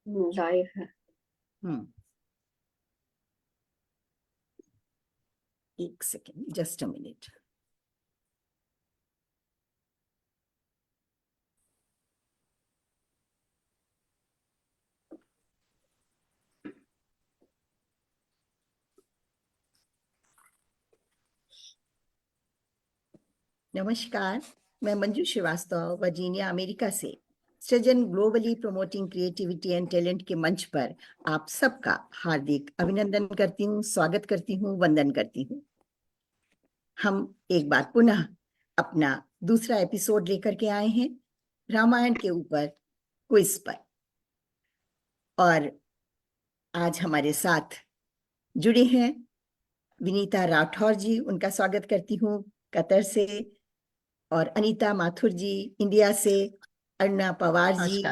Live है। एक second, just a minute. नमस्कार, मैं मंजू श्रीवास्तव वर्जीनिया अमेरिका से सृजन globally promoting creativity and talent के मंच पर आप सबका हार्दिक अभिनंदन करती हूँ, स्वागत करती हूँ, वंदन करती हूँ। हम एक बार पुनः अपना दूसरा एपिसोड लेकर के आए हैं रामायण के ऊपर क्विज पर, और आज हमारे साथ जुड़े हैं विनीता राठौर जी, उनका स्वागत करती हूँ कतर से, और अनीता माथुर जी इंडिया से, अरुणा पवार जी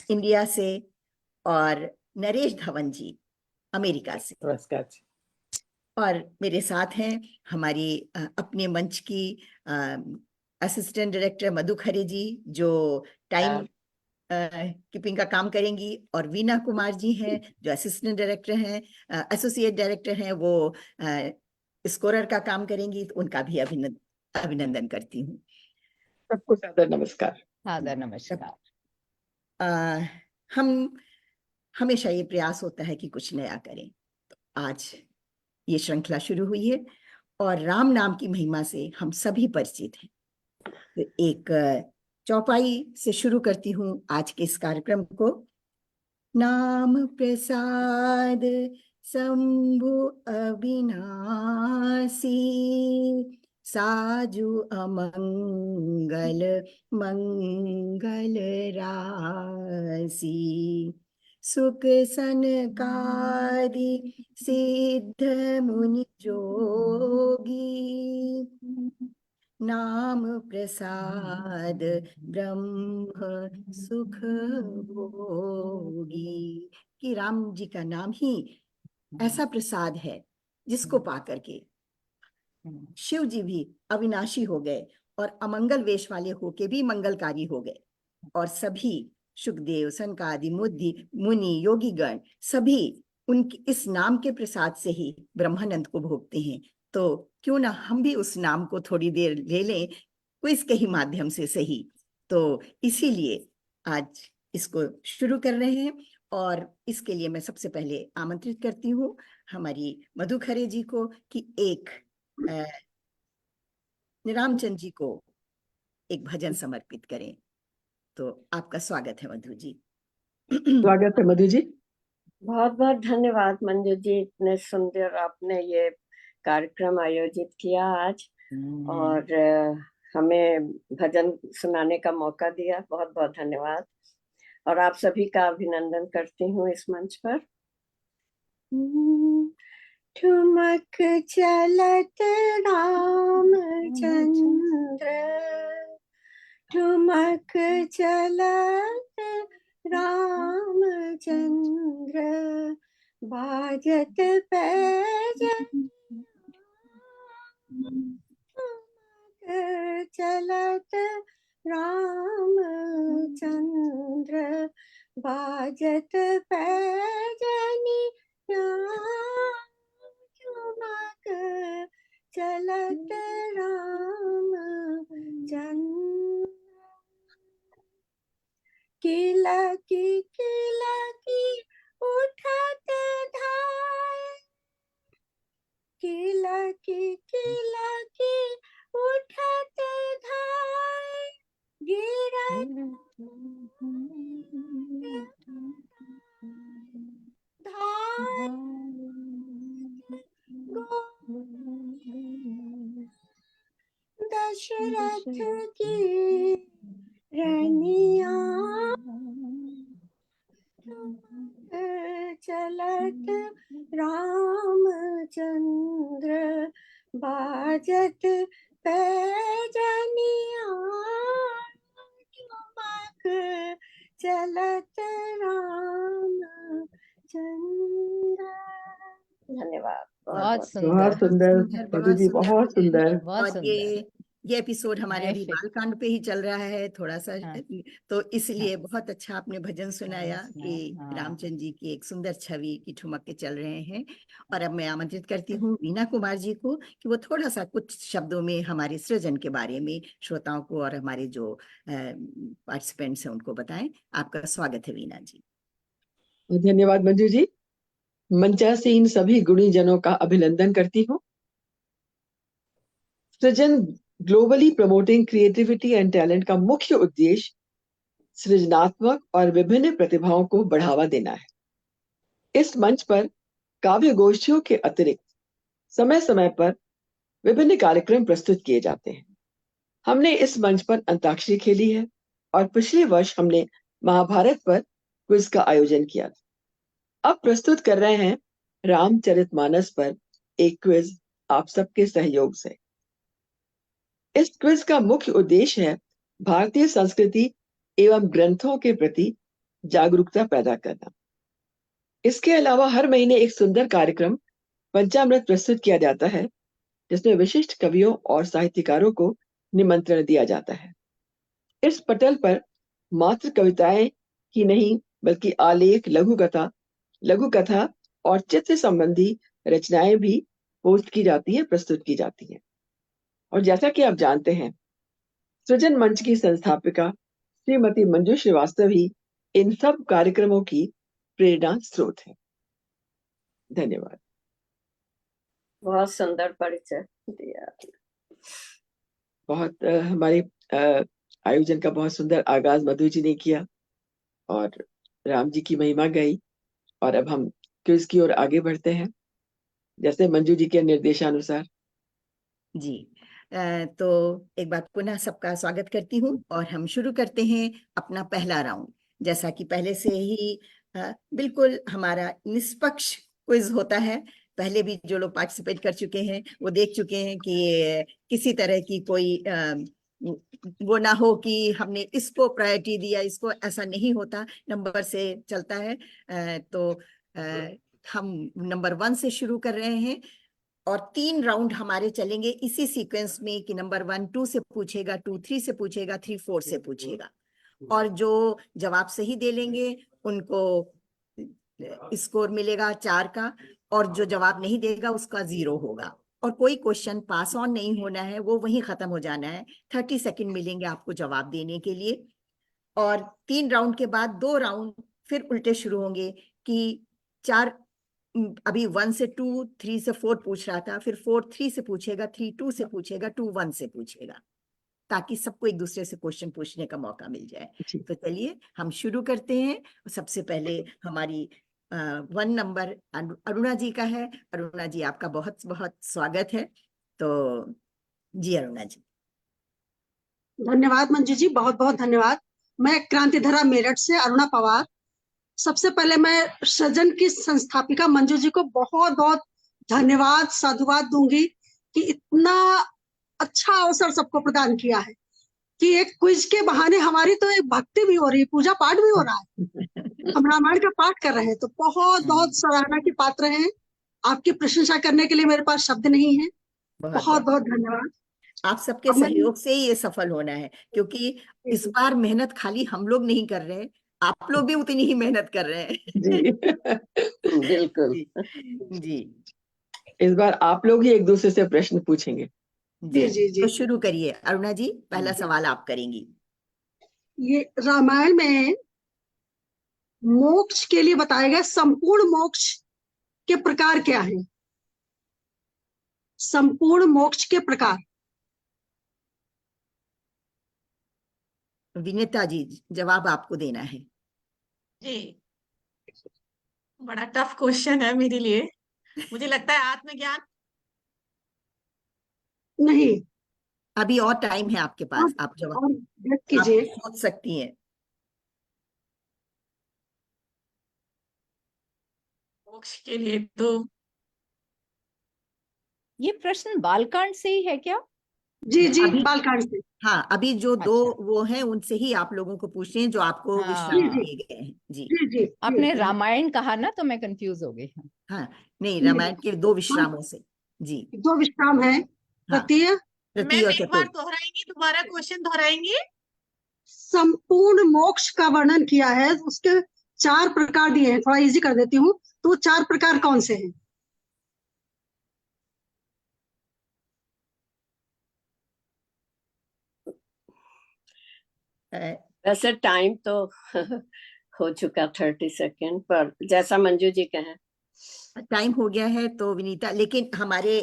इंडिया से, और नरेश धवन जी अमेरिका से। नमस्कार। और मेरे साथ हैं हमारी अपने मंच की असिस्टेंट डायरेक्टर मधु खरे जी, जो टाइम कीपिंग का काम करेंगी, और वीना कुमार जी हैं जो असिस्टेंट डायरेक्टर हैं, एसोसिएट डायरेक्टर हैं, वो स्कोरर का काम करेंगी। तो उनका भी अभिनंदन करती हूँ। सबको सादर नमस्कार। सादर नमस्कार। हम हमेशा ये प्रयास होता है कि कुछ नया करें, तो आज ये श्रृंखला शुरू हुई है और राम नाम की महिमा से हम सभी परिचित हैं। तो एक चौपाई से शुरू करती हूँ आज के इस कार्यक्रम को। नाम प्रसाद शंभु अविनाशी, साजु अमंगल मंगल राशि, सुख सनकादि सिद्ध मुनि जोगी, नाम प्रसाद ब्रह्म सुख भोगी। कि राम जी का नाम ही ऐसा प्रसाद है जिसको पाकर के शिव जी भी अविनाशी हो गए और अमंगल वेश वाले होके भी मंगलकारी हो गए, और सभी सुखदेव सनकादि मुनि योगीगण सभी उनके इस नाम के प्रसाद से ही ब्रह्मानंद को भोगते हैं। तो क्यों ना हम भी उस नाम को थोड़ी देर ले लें, क्विज के ही माध्यम से सही। तो इसीलिए आज इसको शुरू कर रहे हैं, और इसके लिए मैं सबसे पहले आमंत्रित करती हूँ हमारी मधु खरे जी को कि एक रामचंद्र जी को एक भजन समर्पित करें। तो आपका स्वागत है मधु जी। स्वागत है मधु जी। बहुत बहुत धन्यवाद मंजू जी, इतने सुंदर आपने ये कार्यक्रम आयोजित किया आज और हमें भजन सुनाने का मौका दिया। बहुत बहुत धन्यवाद, और आप सभी का अभिनंदन करती हूँ इस मंच पर। ठुमक चलत रामचंद्र, ठुमक चलत रामचंद्र, बाजत पैजन ठुमक चलत रामचंद्र, बाजत पैजनी ठुमक चलत रामचंद्र, किला की उठत धाय, किला की उठत धाय, गिरत धाय दशरथ की रनिया, चलत रामचंद्र, बाजत पैजनिया, ठुमक चलत रामचंद्र। धन्यवाद। बहुत सुंदर मधु जी, बहुत सुंदर। बहुत और ये ये एपिसोड हमारे अभी Perfect. बालकांड पे ही चल रहा है थोड़ा सा, हाँ। तो इसलिए बहुत अच्छा आपने भजन सुनाया सुना, कि हाँ। रामचंद्र जी की एक सुंदर छवि की ठुमक के चल रहे हैं। और अब मैं आमंत्रित करती हूँ वीना कुमार जी को कि वो थोड़ा सा कुछ शब्दों में हमारे सृजन के बारे में श्रोताओं को और हमारे जो पार्टिसिपेंट्स हैं उनको बताएं। आपका स्वागत है वीना जी। धन्यवाद मंजू जी। मंचासीन सभी गुणी जनों का अभिनंदन करती हूँ। सृजन globally promoting creativity and talent का मुख्य उद्देश्य सृजनात्मक और विभिन्न प्रतिभाओं को बढ़ावा देना है। इस मंच पर काव्य गोष्ठियों के अतिरिक्त समय समय पर विभिन्न कार्यक्रम प्रस्तुत किए जाते हैं। हमने इस मंच पर अंताक्षरी खेली है और पिछले वर्ष हमने महाभारत पर क्विज का आयोजन किया था। अब प्रस्तुत कर रहे हैं रामचरितमानस पर एक क्विज आप सबके सहयोग से। इस क्विज का मुख्य उद्देश्य है भारतीय संस्कृति एवं ग्रंथों के प्रति जागरूकता पैदा करना। इसके अलावा हर महीने एक सुंदर कार्यक्रम पंचामृत प्रस्तुत किया जाता है, जिसमें विशिष्ट कवियों और साहित्यकारों को निमंत्रण दिया जाता है। इस पटल पर मात्र कविताएं ही नहीं बल्कि आलेख, लघु कथा और चित्र संबंधी रचनाएं भी पोस्ट की जाती हैं, प्रस्तुत की जाती हैं। और जैसा कि आप जानते हैं, सृजन मंच की संस्थापिका श्रीमती मंजू श्रीवास्तव ही इन सब कार्यक्रमों की प्रेरणा स्रोत है। धन्यवाद। बहुत सुंदर परिचय दिया। बहुत हमारे आयोजन का बहुत सुंदर आगाज मधु जी ने किया और राम जी की महिमा गाई। और अब हम क्विज की ओर आगे बढ़ते हैं, जैसे मंजू जी के निर्देशानुसार। जी, तो एक बार पुनः सबका स्वागत करती हूँ और हम शुरू करते हैं अपना पहला राउंड। जैसा कि पहले से ही बिल्कुल हमारा निष्पक्ष क्विज होता है। पहले भी जो लोग पार्टिसिपेट कर चुके हैं वो देख चुके हैं कि किसी तरह की कोई वो ना हो कि हमने इसको प्रायोरिटी दिया, इसको, ऐसा नहीं होता, नंबर से चलता है। तो हम नंबर 1 से शुरू कर रहे हैं और 3 राउंड हमारे चलेंगे इसी सीक्वेंस में कि नंबर 1 2 से पूछेगा, 2 3 से पूछेगा, 3 4 से पूछेगा। और जो जवाब सही दे लेंगे उनको स्कोर मिलेगा 4 का, और जो जवाब नहीं देगा उसका 0 होगा। और कोई क्वेश्चन पास ऑन नहीं होना है, वो वहीं खत्म हो जाना है। 30 सेकंड मिलेंगे आपको जवाब देने के लिए। और 3 राउंड के बाद 2 राउंड फिर उल्टे शुरू होंगे कि 4, अभी 1 से 2, 3 से 4 पूछ रहा था, फिर 4 3 से पूछेगा, 3 2 से पूछेगा, 2 1 से पूछेगा, ताकि सबको एक दूसरे से क्वेश्चन पूछने का मौका मिल जाए। तो चलिए हम शुरू करते हैं। सबसे पहले हमारी 1 नंबर अरुणा जी का है। अरुणा जी, आपका बहुत बहुत स्वागत है। तो जी अरुणा जी। धन्यवाद मंजू जी, बहुत बहुत धन्यवाद। मैं क्रांतिधरा मेरठ से अरुणा पवार। सबसे पहले मैं सृजन की संस्थापिका मंजू जी को बहुत बहुत धन्यवाद, साधुवाद दूंगी कि इतना अच्छा अवसर सबको प्रदान किया है कि एक क्विज के बहाने हमारी तो एक भक्ति भी हो रही है, पूजा पाठ भी हो रहा है, हम रामायण का पाठ कर रहे हैं। तो बहुत बहुत सराहना के पात्र हैं। आपकी प्रशंसा करने के लिए मेरे पास शब्द नहीं है। बहुत बहुत धन्यवाद। आप सबके सहयोग से ही ये सफल होना है, क्योंकि इस बार मेहनत खाली हम लोग नहीं कर रहे, आप लोग भी उतनी ही मेहनत कर रहे हैं। जी बिल्कुल जी। इस बार आप लोग ही एक दूसरे से प्रश्न पूछेंगे। जी जी जी। तो शुरू करिए अरुणा जी, पहला सवाल आप करेंगी। ये रामायण में मोक्ष के लिए बताए गए संपूर्ण मोक्ष के प्रकार क्या है? संपूर्ण मोक्ष के प्रकार। विनीता जी, जवाब आपको देना है। जी, बड़ा टफ क्वेश्चन है मेरे लिए। मुझे लगता है आत्मज्ञान। नहीं, अभी और टाइम है आपके पास, आप जवाब और व्यक्त आप कीजिए। सोच सकती हैं। मोक्ष के लिए तो ये प्रश्न बालकांड से ही है क्या? जी जी, अभी बालकांड से। हाँ, अभी जो 2 अच्छा। वो हैं उनसे ही आप लोगों को पूछने हैं जो आपको हाँ। विश्राम जी, दिए गए हैं। जी जी जी आपने जी। रामायण कहा ना, तो मैं कंफ्यूज हो गई। हाँ, नहीं, रामायण के 2 विश्रामों से। जी 2 विश्राम है। हाँ। तृतीय तृतीय और मैम एक बार चतुर्थ। दोहराएंगी, दोबारा क्वेश्चन दोहराएंगी? संपूर्ण मोक्ष का वर्णन किया है, उसके 4 प्रकार दिए हैं, थोड़ा इजी कर देती हूँ। तो वो 4 प्रकार कौन से हैं? वैसे टाइम तो हो चुका 30 सेकेंड, पर जैसा मंजू जी कहें। टाइम हो गया है तो विनीता, लेकिन हमारे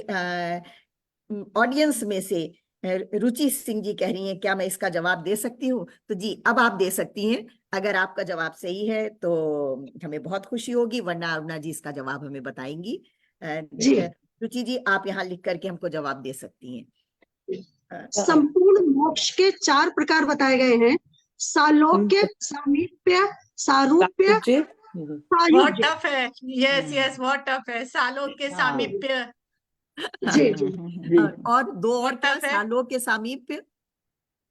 ऑडियंस में से रुचि सिंह जी कह रही हैं क्या मैं इसका जवाब दे सकती हूँ? तो जी अब आप दे सकती हैं। अगर आपका जवाब सही है तो हमें बहुत खुशी होगी, वरना अरुणा जी इसका जवाब हमें बताएंगी। जी। रुचि जी आप यहाँ लिख करके हमको जवाब दे सकती हैं। संपूर्ण मोक्ष के 4 प्रकार बताए गए हैं: सालोक्य, सामीप्य, सारूप्य, बहुत सायुज्य। टफ है। यस यस, बहुत टफ है। सालों के हाँ। सामीप्य। जी जी। जी। और दो और क्या? बहुत tough है। सालों के सामीप्य,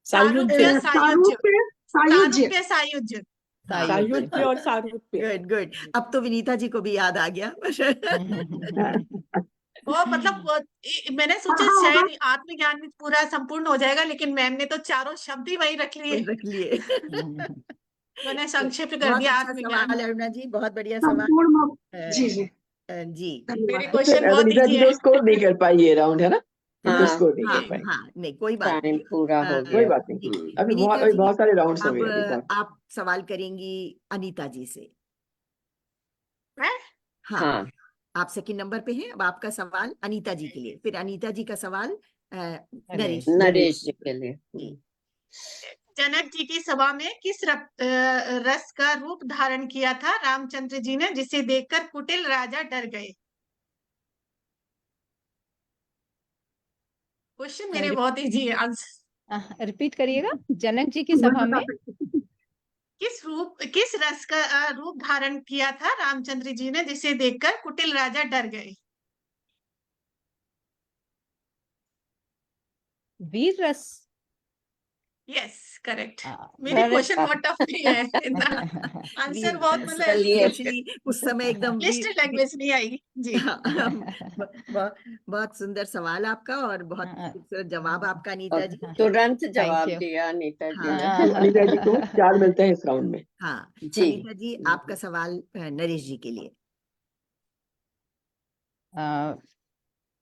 सारूप्य, सायुज्य। सारूप्य, सायुज्य। सारूप्य, सायुज्य। सायुज्य और सारूप्य। Good good. अब तो विनीता जी को भी याद आ गया। वो मतलब मैंने सोचा हाँ, शायद आत्मज्ञान में पूरा संपूर्ण हो जाएगा, लेकिन मैम ने तो चारों शब्द ही वही रख लिए। रख लिए। मैंने संक्षिप्त कर बहुत दिया अच्छा आत्मज्ञान। सवाल है अरुणा जी, बहुत बढ़िया सवाल। संपूर्ण मोक्ष। अ, जी जी, जी मेरे धन्यवाद। क्वेश्चन बहुत वनीता इजी जी तो है। स्कोर नहीं कर पाई ये राउंड, है ना? ये तो हाँ, स्कोर नहीं हाँ कर पाई। हाँ, नहीं कोई बात टाइम नहीं। पूरा हो कोई गया। बात नहीं। जी अभी विनीता जी, बहुत सारे राउंड्स हो अब गए अभी बहुत। आप सवाल करेंगी अनीता जी से। मैं? हाँ, हाँ, आप सेकंड नंबर पे हैं। अब आपका सवाल अनीता जी के लिए, फिर अनीता जी का सवाल नरेश जी। नरेश जी के लिए। जी। जनक जी की सभा में किस रस का रूप धारण किया था रामचंद्र जी ने, जिसे देखकर कुटिल राजा डर गए? क्वेश्चन मेरे बहुत इजी है। आंसर रिपीट करिएगा। जनक जी की मैं सभा बता में सकती हूँ। किस रस का रूप धारण किया था रामचंद्र जी ने, जिसे देखकर कुटिल राजा डर गए? वीर रस। Yes, correct. हाँ, मेरी अरे क्वेश्चन बहुत टफ नहीं है इतना। आंसर बहुत मतलब चलिए। एक्चुअली उस समय एकदम लिस्ट लैंग्वेज नहीं आई जी। बहुत सुंदर सवाल आपका और बहुत खूबसूरत जवाब आपका अनीता और जी। तुरंत जवाब you. दिया अनीता जी ने। हाँ तो अनीता जी को 4 मिलते हैं इस राउंड में। हाँ, जी। अनीता जी आपका सवाल नरेश जी के लिए।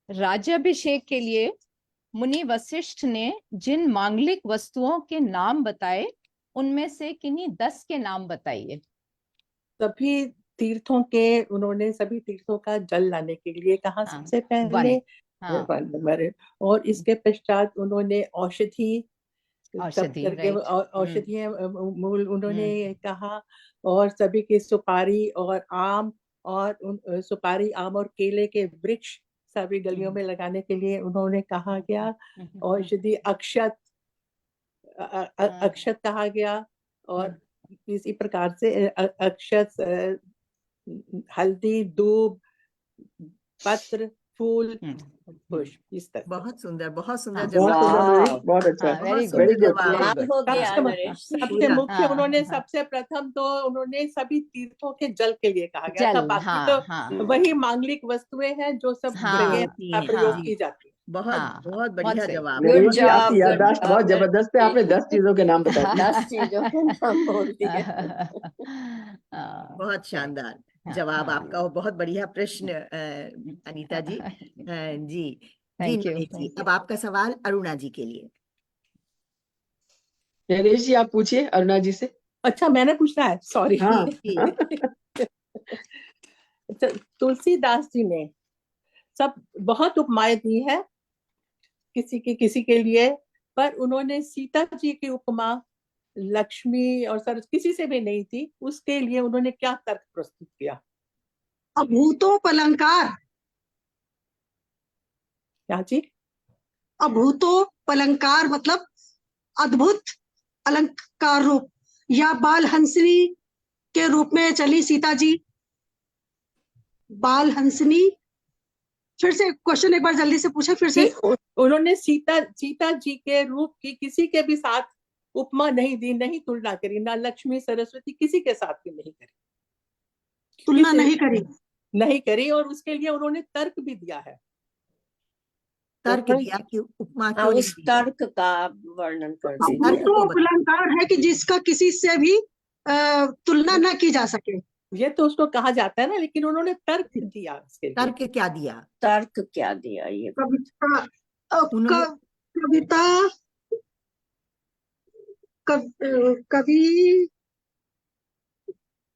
राज्याभिषेक के लिए मुनि वशिष्ठ ने जिन मांगलिक वस्तुओं के नाम बताए, उनमें से किन्हीं 10 के नाम बताइए। सभी तीर्थों के, उन्होंने सभी तीर्थों का जल लाने के लिए कहा हाँ, सबसे पहले। हाँ, 1 नंबर है। और इसके पश्चात उन्होंने औषधि सब औषधि, करके राइट। औषधि मूल उन्होंने कहा, और सभी के सुपारी और आम, और सुपारी, आम और केले के वृक्ष सभी गलियों में लगाने के लिए उन्होंने कहा गया। औषधि अक्षत अक्षत कहा गया, और इसी प्रकार से अक्षत, हल्दी, दूब, पत्र, फूल, पुष्प, इस तरह से। बहुत सुंदर, बहुत सुंदर हाँ, जवाब। बहुत सुंदर नरेश, बहुत अच्छा। हाँ, वेरी बहुत गुड, वेरी सुंदर गुड। जवाब। कमाल हो गया सबसे नरेश। सबसे पूरा। मुख्य हाँ, उन्होंने हाँ। सबसे प्रथम तो उन्होंने सभी तीर्थों के जल के लिए कहा गया था। जल, बाकी हाँ, तो हाँ, वही मांगलिक वस्तुएं हैं जो सब हाँ, जगह होती हैं, प्रयोग जी। की जाती है। बहुत हाँ, बहुत बहुत बढ़िया सही। जवाब। गुड नरेश जी जॉब, आपकी गुड याददाश्त बहुत जॉब जबरदस्त है, आपने 10 चीजों के नाम बता दिए। 10 चीजों के नाम बोल दिए। बहुत शानदार हाँ, जवाब हाँ। आपका, और बहुत बढ़िया प्रश्न अनीता जी। जी जी Thank you, Naresh ji, thank you. अब आपका सवाल अरुणा जी के लिए। नरेश जी आप पूछिए अरुणा जी से। अच्छा, मैंने पूछना है, सॉरी। हाँ। तुलसीदास जी ने सब बहुत उपमाएं दी है किसी के लिए, पर उन्होंने सीता जी की उपमा लक्ष्मी और सरस किसी से भी नहीं थी, उसके लिए उन्होंने क्या तर्क प्रस्तुत किया? अभूतोपलंकार। क्या जी? अभूतोपलंकार मतलब अद्भुत अलंकार रूप, या बाल हंसनी के रूप में चली सीता जी। बाल हंसनी, फिर से क्वेश्चन एक बार जल्दी से पूछे फिर से। उन्होंने सीता जी के रूप की किसी के भी साथ उपमा नहीं दी, नहीं तुलना करी, ना लक्ष्मी सरस्वती किसी के साथ भी नहीं करी, तुलना नहीं करी। नहीं करी, और उसके लिए उन्होंने तर्क भी दिया है। तर्क फिर- दिया कि उपमा हाँ, क्यों नहीं उस दी जाए। तर्क का वर्णन कर वो दीजिए। तर्क तो को बता- अलंकार है कि जिसका किसी से भी तुलना न की जा सके। ये तो उसको कहा जाता है ना, लेकिन उन्होंने तर्क दिया उसके लिए। तर्क क्या दिया? तर्क क्या दिया ये? कविता उन्होंने कविता कवि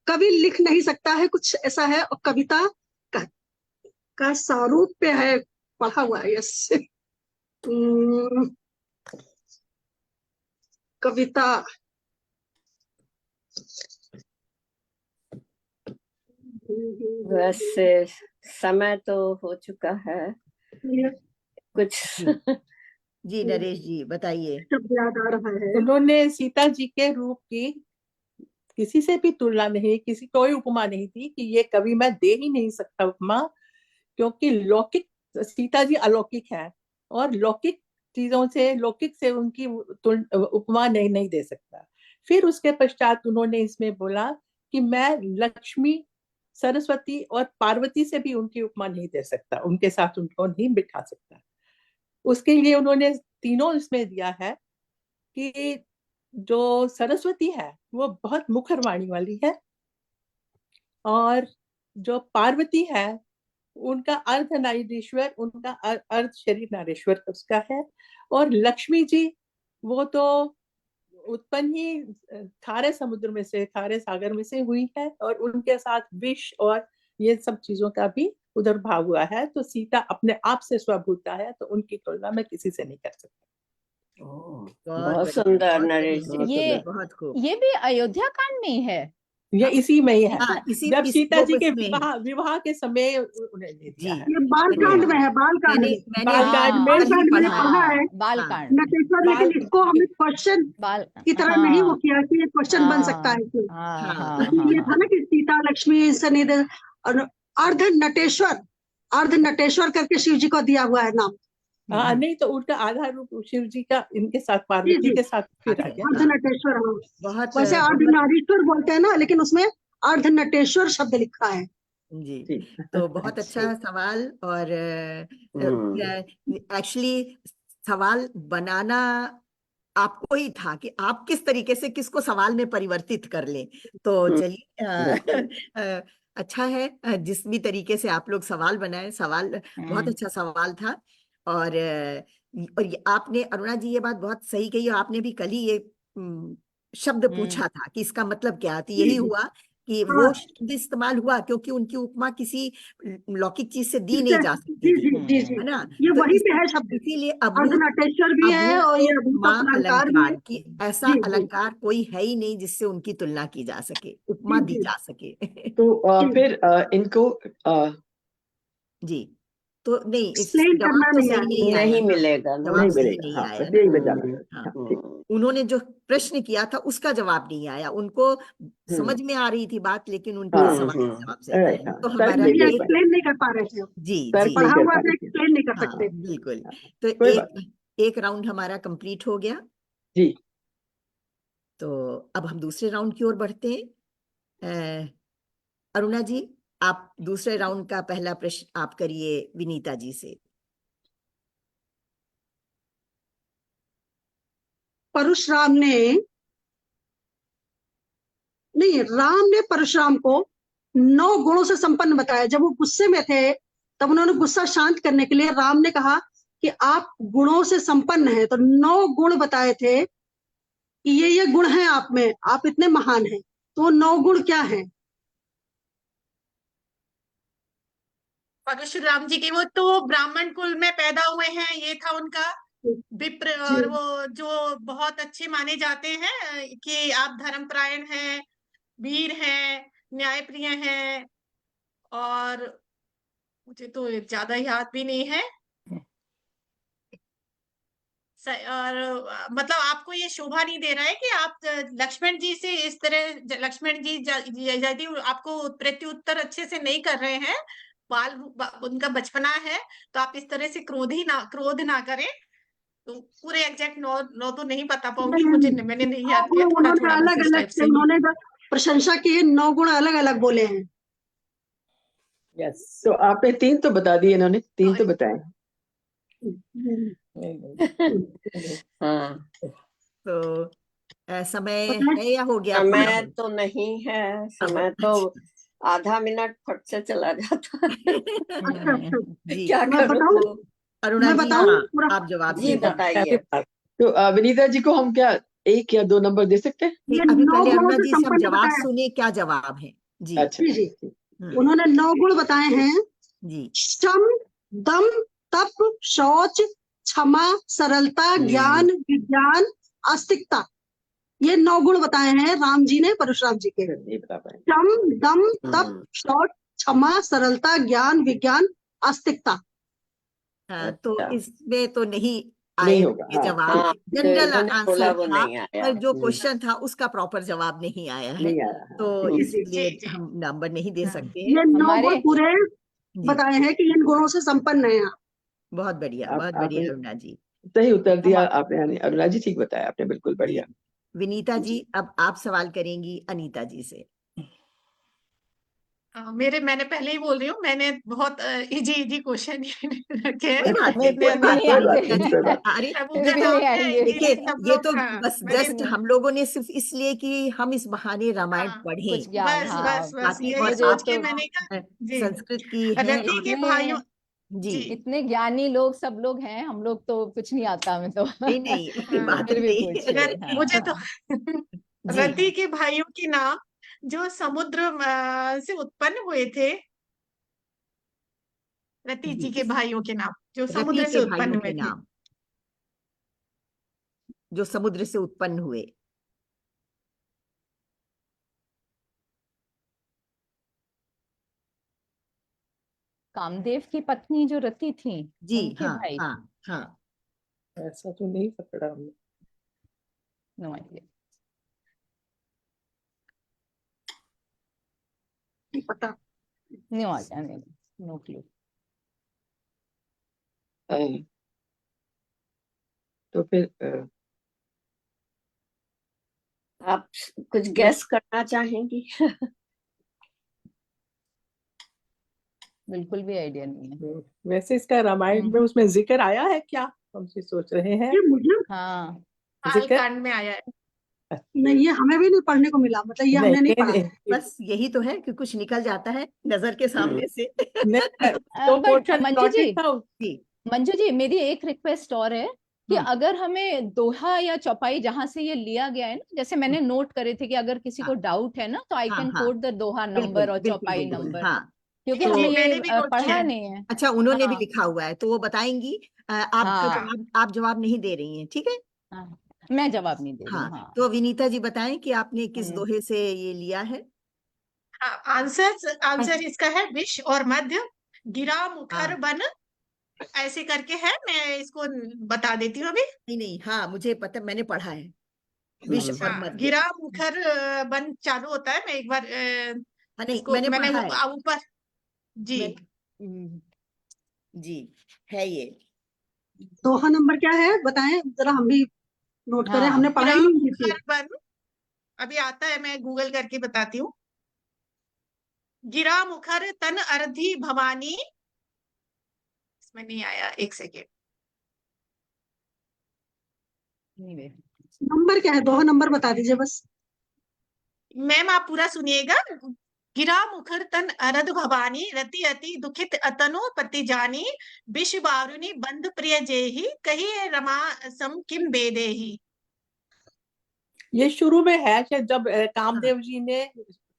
कवि लिख नहीं सकता है, कुछ ऐसा है। और कविता का सारूप्य है, पढ़ा हुआ है। यस, कविता वैसे समय तो हो चुका है कुछ। जी नरेश जी बताइए। शब्द याद आ रहा है। उन्होंने सीता जी के रूप की किसी से भी तुलना नहीं, किसी कोई उपमा नहीं दी कि ये कभी मैं दे ही नहीं सकता उपमा, क्योंकि लौकिक सीता जी अलौकिक है और लौकिक चीजों से, लौकिक से उनकी उपमा नहीं दे सकता। फिर उसके पश्चात उन्होंने इसमें बोला कि मैं लक्ष्मी, सरस्वती और पार्वती से भी उनकी उपमा नहीं दे सकता, उनके साथ उनको नहीं बिठा सकता। उसके लिए उन्होंने तीनों इसमें दिया है कि जो सरस्वती है वो बहुत मुखर वाणी वाली है, और जो पार्वती है उनका अर्ध नारीश्वर, उनका अर्ध शरीर नारीश्वर उसका है। और लक्ष्मी जी वो तो उत्पन्न ही खारे समुद्र में से, खारे सागर में से हुई है, और उनके साथ विष और ये सब चीजों का भी उधर भाव हुआ है। तो सीता अपने आप से स्वभूता है, तो उनकी तुलना मैं किसी से नहीं कर सकता। बहुत बढ़िया, सुंदर बहुत नरेश बढ़िया, जी। ये बहुत खूब। ये भी अयोध्या कांड में ही है। ये इसी में ही है, हाँ, इसी जब इस सीता जी के इसमें है। विवाह के समय उन्हें दे दिया जी है। ये बालकांड में है, बालकांड मैंने में। मैंने बालकांड अभी में कल ही बालकांड मैंने पढ़ा पढ़ा है। है बालकांड। नटेश्वर, लेकिन बाल इसको हमने क्वेश्चन बाल की तरह नहीं वो हाँ किया कि ये क्वेश्चन बन सकता है क्यों। हाँ हाँ, हाँ उसमें ये था ना कि सीता लक्ष्मी सनिध और अर्ध नटेश्वर करके शिव जी को दिया हुआ है नाम। हाँ, नहीं तो उनका आधार रूप शिव जी का इनके साथ, जी पार्वती जी, के साथ फिर आ गया। अर्ध नटेश्वर। हाँ, बहुत वैसे अर्ध बहुत नारीश्वर बोलते हैं ना, लेकिन उसमें अर्ध नटेश्वर शब्द लिखा है। जी। तो बहुत अच्छा सवाल। और एक्चुअली सवाल बनाना आपको ही था कि आप किस तरीके से किसको सवाल में परिवर्तित कर लें। तो चलिए अच्छा है जिस भी तरीके से आप लोग सवाल बनाए, सवाल बहुत अच्छा सवाल था। और आपने अरुणा जी ये बात बहुत सही कही, और आपने भी कल ही ये शब्द पूछा था कि इसका मतलब क्या है। तो यही हुआ कि वो हाँ, शब्द इस्तेमाल हुआ क्योंकि उनकी उपमा किसी लौकिक चीज से दी जी नहीं जा सकती जी थी, जी जी, है ना। ये तो वही पे है शब्द। इसीलिए अर्ध नटेश्वर भी है और ये अभूत अभूत अलंकार भी है। अलंकार की ऐसा जी जी अलंकार कोई है ही नहीं जिससे उनकी तुलना की जा सके, उपमा दी जी जा सके। तो फिर इनको जी। तो नहीं, इस एक्सप्लेन जवाब करना तो नहीं सही आया। नहीं आया नहीं ना, मिलेगा ना। जवाब नहीं सही मिलेगा। नहीं हाँ, आया बस ना। यही मैं जानना हाँ, था। हाँ, ठीक। उन्होंने जो प्रश्न किया था उसका जवाब नहीं आया, उनको समझ में आ रही थी बात, लेकिन उनके हाँ, सवाल का जवाब सही। राइट। हाँ, तो तर्क हमारा नहीं ये दे एक, पाए, एक्सप्लेन नहीं कर पा रहे थे। जी तर्क जी, नहीं पढ़ा कर हुआ पा था, रहे थे। एक्सप्लेन नहीं कर हाँ सकते। बिल्कुल। हाँ, तो कोई बात एक राउंड हमारा कंप्लीट हो गया। जी। तो अब हम दूसरे राउंड की ओर बढ़ते हैं। अरुणा जी, आप दूसरे राउंड का पहला प्रश्न आप करिए विनीता जी से। परशुराम ने नहीं, राम ने परशुराम को 9 गुणों से संपन्न बताया। जब वो गुस्से में थे तब उन्होंने गुस्सा शांत करने के लिए राम ने कहा कि आप गुणों से संपन्न हैं, तो 9 गुण बताए थे कि ये गुण हैं आप में, आप इतने महान हैं। तो वो 9 गुण क्या हैं? परशुराम जी के वो तो ब्राह्मण कुल में पैदा हुए हैं, ये था उनका विप्र। जी और वो जो बहुत अच्छे माने जाते हैं कि आप धर्मपरायण हैं, वीर हैं, न्यायप्रिय हैं। और मुझे तो ज्यादा याद भी नहीं है। और मतलब आपको ये शोभा नहीं दे रहा है कि आप लक्ष्मण जी से इस तरह, लक्ष्मण जी यदि आपको प्रत्युत्तर अच्छे से नहीं कर रहे हैं, उनका बचपना है, तो आप इस तरह से क्रोध ना करें। तो पूरे एग्जैक्ट नौ तो नहीं बता पाऊंगी, मुझे मैंने नहीं याद किया, थोड़ा उन्होंने थोड़ा बस अलग इस अलग टाइप से से। उन्होंने प्रशंसा की, 9 गुण अलग अलग बोले हैं। यस, तो आपने 3 तो बता दिए, इन्होंने 3 तो बताए। हाँ, तो समय बताएं। है या हो गया समय पूरा? तो नहीं है, अब समय तो आधा मिनट फट से चला जाता है। अच्छा अच्छा, जी क्या मैं करूं? बताऊं अरुणा मैं जी, बताऊं हाँ पूरा? आप जवाब जी दीजिए। बताइए। तो विनीता जी को हम क्या 1 या 2 नंबर दे सकते हैं? नहीं, ये अभी 9 पहले गुणों अरुणा से जी से हम संपन्न जवाब बताया। सुने, क्या जवाब है जी। अच्छा, जी जी, हम्म, उन्होंने 9 गुण बताए हैं। जी श्रम, दम, तप, शौच, क्षमा, सरलता, ज्ञान, विज्ञान, आस्तिकता। ये 9 गुण बताए हैं राम जी ने परशुराम जी के। नहीं बता पाए। श्रम, दम, तप, शौच, क्षमा, सरलता, ज्ञान, विज्ञान, आस्तिकता। तो अच्छा। इसमें तो नहीं नहीं आए होगा, ये हाँ। जवाब। हाँ, जो जनरल इन्होंने बोला आंसर वो था, नहीं आया। पर जो क्वेश्चन था उसका प्रॉपर जवाब नहीं आया है, नहीं आया, हाँ, तो ठीक है। इसलिए जी, जी। हम नंबर नहीं दे हाँ। सकते हैं। ये 9 हमारे गुण पूरे जी, बताए हैं कि इन गुणों से संपन्न है आप। बहुत बढ़िया, बहुत आपने बढ़िया अरुणा जी। सही उत्तर दिया हमा- आपने, यानी अरुणा जी ठीक बताया आपने, बिल्कुल जी बढ़िया। विनीता जी, जी। अब आप सवाल करेंगी अनीता जी से। मैंने पहले ही बोल रही हूँ, मैंने बहुत इजी इजी क्वेश्चन रखे हैं। कोई बात नहीं, नहीं, फिर कोई भी बात नहीं नहीं कोई बात अनीता नहीं, आएंगे। जी। कोई बात अरे प्रभु फिर का भी नाम नहीं है, आएंगे। देखिए, इसीलिए सब ये लोग, तो हाँ, बस मैंने जस्ट हम लोगों ने सिर्फ इसलिए कि हम इस बहाने रामायण हाँ, पढ़ें, कुछ ज्ञान, बस हाँ, बस बस बाकी यही और मुझे सोच आप के तो मैंने कहा। जी, संस्कृत की हैं रति और के इतने भाइयों। जी जी, इतने ज्ञानी लोग सब लोग हैं, हम लोग तो कुछ नहीं आता हमें तो। नहीं नहीं ऐसी हाँ, बात फिर भी नहीं पूछिए। मुझे तो हाँ जी रति के भाइयों के नाम जो समुद्र से उत्पन्न हुए थे। रति जी जी के भाइयों के नाम जो रति समुद्र से के उत्पन्न भाइयों हुए के थे। नाम जो समुद्र से उत्पन्न हुए। कामदेव की पत्नी जो रति थी, जी उनके हाँ भाई। हाँ हाँ, ऐसा तो नहीं पकड़ा हमने। No idea. नहीं पता। No idea, no clue. तो फिर आप कुछ गैस करना चाहेंगी? बिल्कुल भी आइडिया नहीं है। वैसे इसका रामायण में उसमें जिक्र आया है क्या, हम ये सोच रहे हैं। ये मुझे हाँ, जिक्र बालकांड में आया है। नहीं, ये हमें भी नहीं पढ़ने को मिला, मतलब ये हमने नहीं पढ़ा है। बस यही तो है कि कुछ निकल जाता है नजर के सामने से। नहीं, जो but portion Manju ji, plotted था जी मंजू जी, मेरी एक रिक्वेस्ट और है कि हम्म, अगर हमें दोहा या चौपाई जहां से ये लिया गया है ना, जैसे मैंने नोट करे थे कि अगर किसी को हाँ डाउट है ना तो आई हाँ कैन हाँ कोट द दोहा बिल्कुल नंबर और बिल्कुल चौपाई बिल्कुल नंबर, हाँ। क्योंकि जी तो जी, हमें ये मैंने भी नोट किया पढ़ा है। नहीं है। अच्छा, उन्होंने भी हाँ लिखा हुआ है तो वो बताएंगी। आपका हाँ जवाब, आप जवाब नहीं दे रही हैं, ठीक है। हाँ, मैं जवाब नहीं दे रही हूँ। हाँ, हाँ तो विनीता जी बताएं कि आपने किस हम्म, दोहे से ये लिया है। हाँ, आंसर इसका है विष और मध्य, गिरा मुखर हाँ बन, ऐसे करके है। मैं इसको बता देती हूँ अभी। नहीं नहीं, हाँ मुझे पता, मैंने पढ़ा है विष और हाँ, मध्य। गिरा मुखर बन चालू होता है। मैं एक बार हाँ नहीं, इसको मैंने मैंने पढ़ा है। ऊपर। जी, मैं जी है ये। दोहा नंबर क्या है बताएं जरा, हम भी नोट करें, हाँ हमने पढ़ा गिरा ही नहीं मुखर थी। बन, अभी आता है, मैं गूगल करके बताती हूँ। गिरा मुखर तन अर्धी भवानी, इसमें नहीं आया, एक सेकेंड। anyway, नंबर क्या है, दोहा नंबर बता दीजिए बस। मैम आप पूरा सुनिएगा। गिरा मुखर तन अरद भवानी, रति अति दुखित अतनो पति जानी, विष बारुनी बंध प्रिय जेहि, कही रमा सम किम बेदेहि। ये शुरू में है शायद, जब हाँ, कामदेव जी ने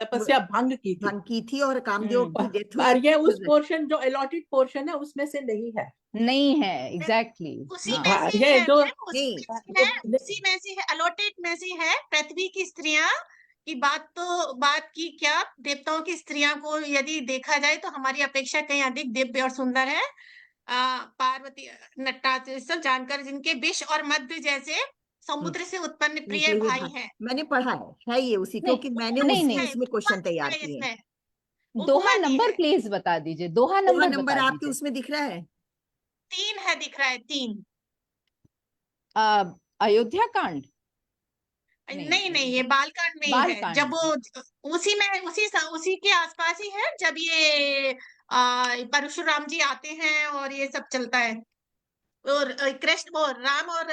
तपस्या भंग की थी। भंग की थी और कामदेव की डेथ हुई। और ये उस पोर्शन जो अलॉटेड पोर्शन है उसमें से नहीं है। नहीं है एग्जैक्टली उसी हाँ। में हाँ, से ये है जो मैम, उसी नहीं में से है, उसी में से है, अलॉटेड में से है। पृथ्वी की स्त्रियां की बात, तो बात की क्या, देवताओं की स्त्रियां को यदि देखा जाए तो हमारी अपेक्षा कहीं अधिक दिव्य और सुंदर है। पार्वती, नटराज, ये सब जानकर, जिनके विष और मध्य जैसे समुद्र से उत्पन्न प्रिय निकले हुए भाई भाई, हैं। मैंने पढ़ा है ये उसी, नहीं क्योंकि मैंने नहीं उसी नहीं, है, उसमें उपमा क्वेश्चन दिख तैयार रहा है किए हैं। इसमें, दोहा उपमा दी नंबर है। प्लीज बता दीजिए, दोहा दोहा नंबर नंबर बता आपके दीजिए। उसमें दिख रहा है। 3 है, दिख रहा है 3। अयोध्या कांड। नहीं, नहीं नहीं, ये बालकांड में ही है। बालकांड जब में। वो उसी में, उसी के आसपास ही है, जब ये परशुराम जी आते हैं और ये सब चलता है। और कृष्ण वो राम और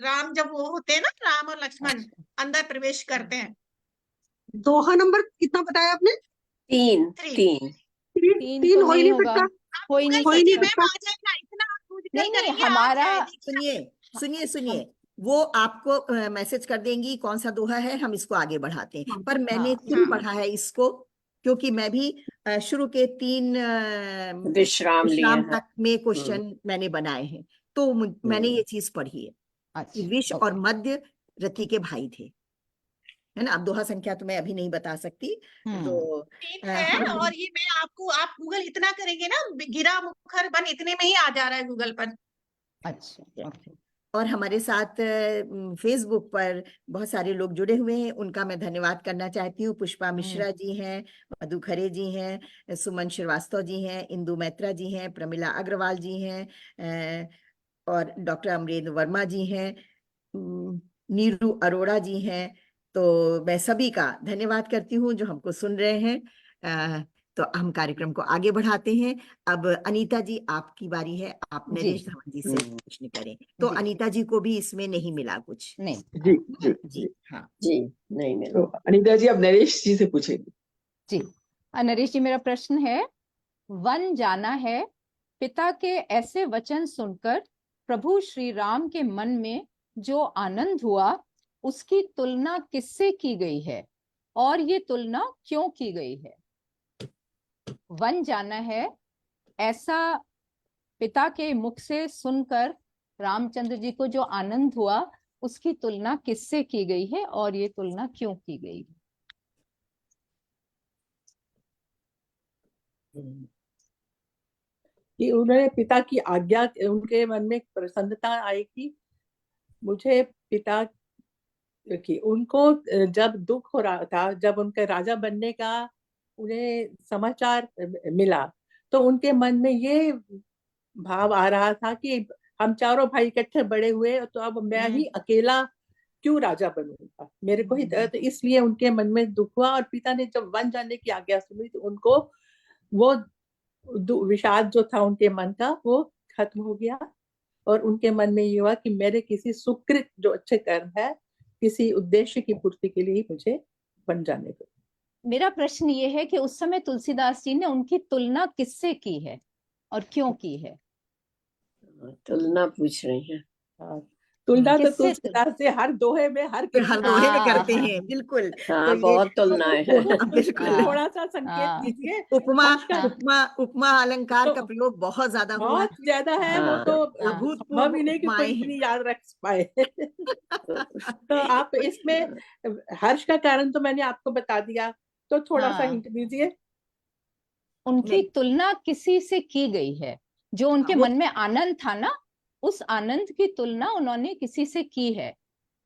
राम जब वो होते हैं ना, राम और लक्ष्मण अंदर प्रवेश करते हैं। दोहा नंबर कितना बताया आपने? 3 3 3 3 तीन तो हो ही नहीं नहीं होगा, सकता। हो ही नहीं हो ही नहीं सकता। सकता। मैम आ जाएगा, इतना आप खोज कर नहीं नहीं, करेंगे, आ हमारा जाएगा। सुनिए सुनिए, वो आपको मैसेज कर देंगी कौन सा दोहा है, हम इसको आगे बढ़ाते हैं। हाँ, पर मैंने हाँ, खुद हाँ। पढ़ा है इसको, क्योंकि मैं भी शुरू के 3 विश्राम लिए विश्राम हैं। तक में क्वेश्चन मैंने बनाए हैं, तो मैंने ये चीज पढ़ी है कि विष अच्छा, और मध्य रति के भाई थे, है ना। अब दोहा संख्या तो मैं अभी नहीं बता सकती, तो 3 है। हम और ये मैं आपको, आप गूगल इतना करेंगे ना, गिरा मुखर बन इतने में ही आ जा रहा है गूगल पर। अच्छा, ओके। और हमारे साथ फेसबुक पर बहुत सारे लोग जुड़े हुए हैं, उनका मैं धन्यवाद करना चाहती हूँ। पुष्पा मिश्रा जी हैं, मधु खरे जी हैं, सुमन श्रीवास्तव जी हैं, इंदु मैत्रा जी हैं, प्रमिला अग्रवाल जी हैं, और डॉक्टर अमरेंद्र वर्मा जी हैं, नीरू अरोड़ा जी हैं। तो मैं सभी का धन्यवाद करती हूँ जो हमको सुन रहे हैं। तो हम कार्यक्रम को आगे बढ़ाते हैं। अब अनीता जी, आपकी बारी है, आप जी। नरेश धवन जी से प्रश्न करें। तो जी। अनीता जी को भी इसमें नहीं मिला कुछ। नहीं, जी जी जी हाँ, जी नहीं तो मिला। अनीता जी अब नरेश जी से पूछेंगे। जी। नरेश जी, मेरा प्रश्न है, वन जाना है, पिता के ऐसे वचन सुनकर प्रभु श्री राम के मन में जो आनंद हुआ, उसकी तुलना किससे की गई है और ये तुलना क्यों की गई है? वन जाना है, ऐसा पिता के मुख से सुनकर रामचंद्र जी को जो आनंद हुआ, उसकी तुलना किससे की गई है और ये तुलना क्यों की गई है? कि उन्होंने पिता की आज्ञा, उनके मन में प्रसन्नता आई कि मुझे पिता की, उनको जब दुख हो रहा था, जब उनके राजा बनने का उन्हें समाचार मिला, तो उनके मन में ये भाव आ रहा था कि हम चारों भाई इकट्ठे बड़े हुए, तो अब मैं ही अकेला क्यों राजा बनूंगा, मेरे को ही। तो इसलिए उनके मन में दुख हुआ, और पिता ने जब वन जाने की आज्ञा सुनी तो उनको वो विषाद जो था उनके मन का, वो खत्म हो गया। और उनके मन में ये हुआ कि मेरे किसी सुकृत जो अच्छे कर्म है, किसी उद्देश्य की पूर्ति के लिए ही मुझे बन जाने दो। मेरा प्रश्न ये है कि उस समय तुलसीदास जी ने उनकी तुलना किससे की है और क्यों की है? तुलना पूछ रही हैं। हाँ, तुलना तो किससे तुलसीदास से हर दोहे में, हर किसी हर दोहे में हाँ, करते हाँ। हैं, बिल्कुल। हाँ, तो ये बहुत तुलनाएं हैं। बिल्कुल हाँ, थोड़ा सा संकेत हाँ। दीजिए। उपमा आजकल उपमा उपमा अलंकार तो का प्रयोग बहुत ज्यादा हुआ बहुत ज्यादा है, वो हाँ, तो हाँ। संभव ही नहीं कि कोई उपमाएं इतनी याद रख पाए। तो आप इसमें हर्ष का कारण तो मैंने आपको बता दिया, तो थोड़ा सा हाँ। हिंट दीजिए। उनकी नहीं, तुलना किसी से की गई है, जो उनके वो मन में आनंद था ना, उस आनंद की तुलना उन्होंने किसी से की है।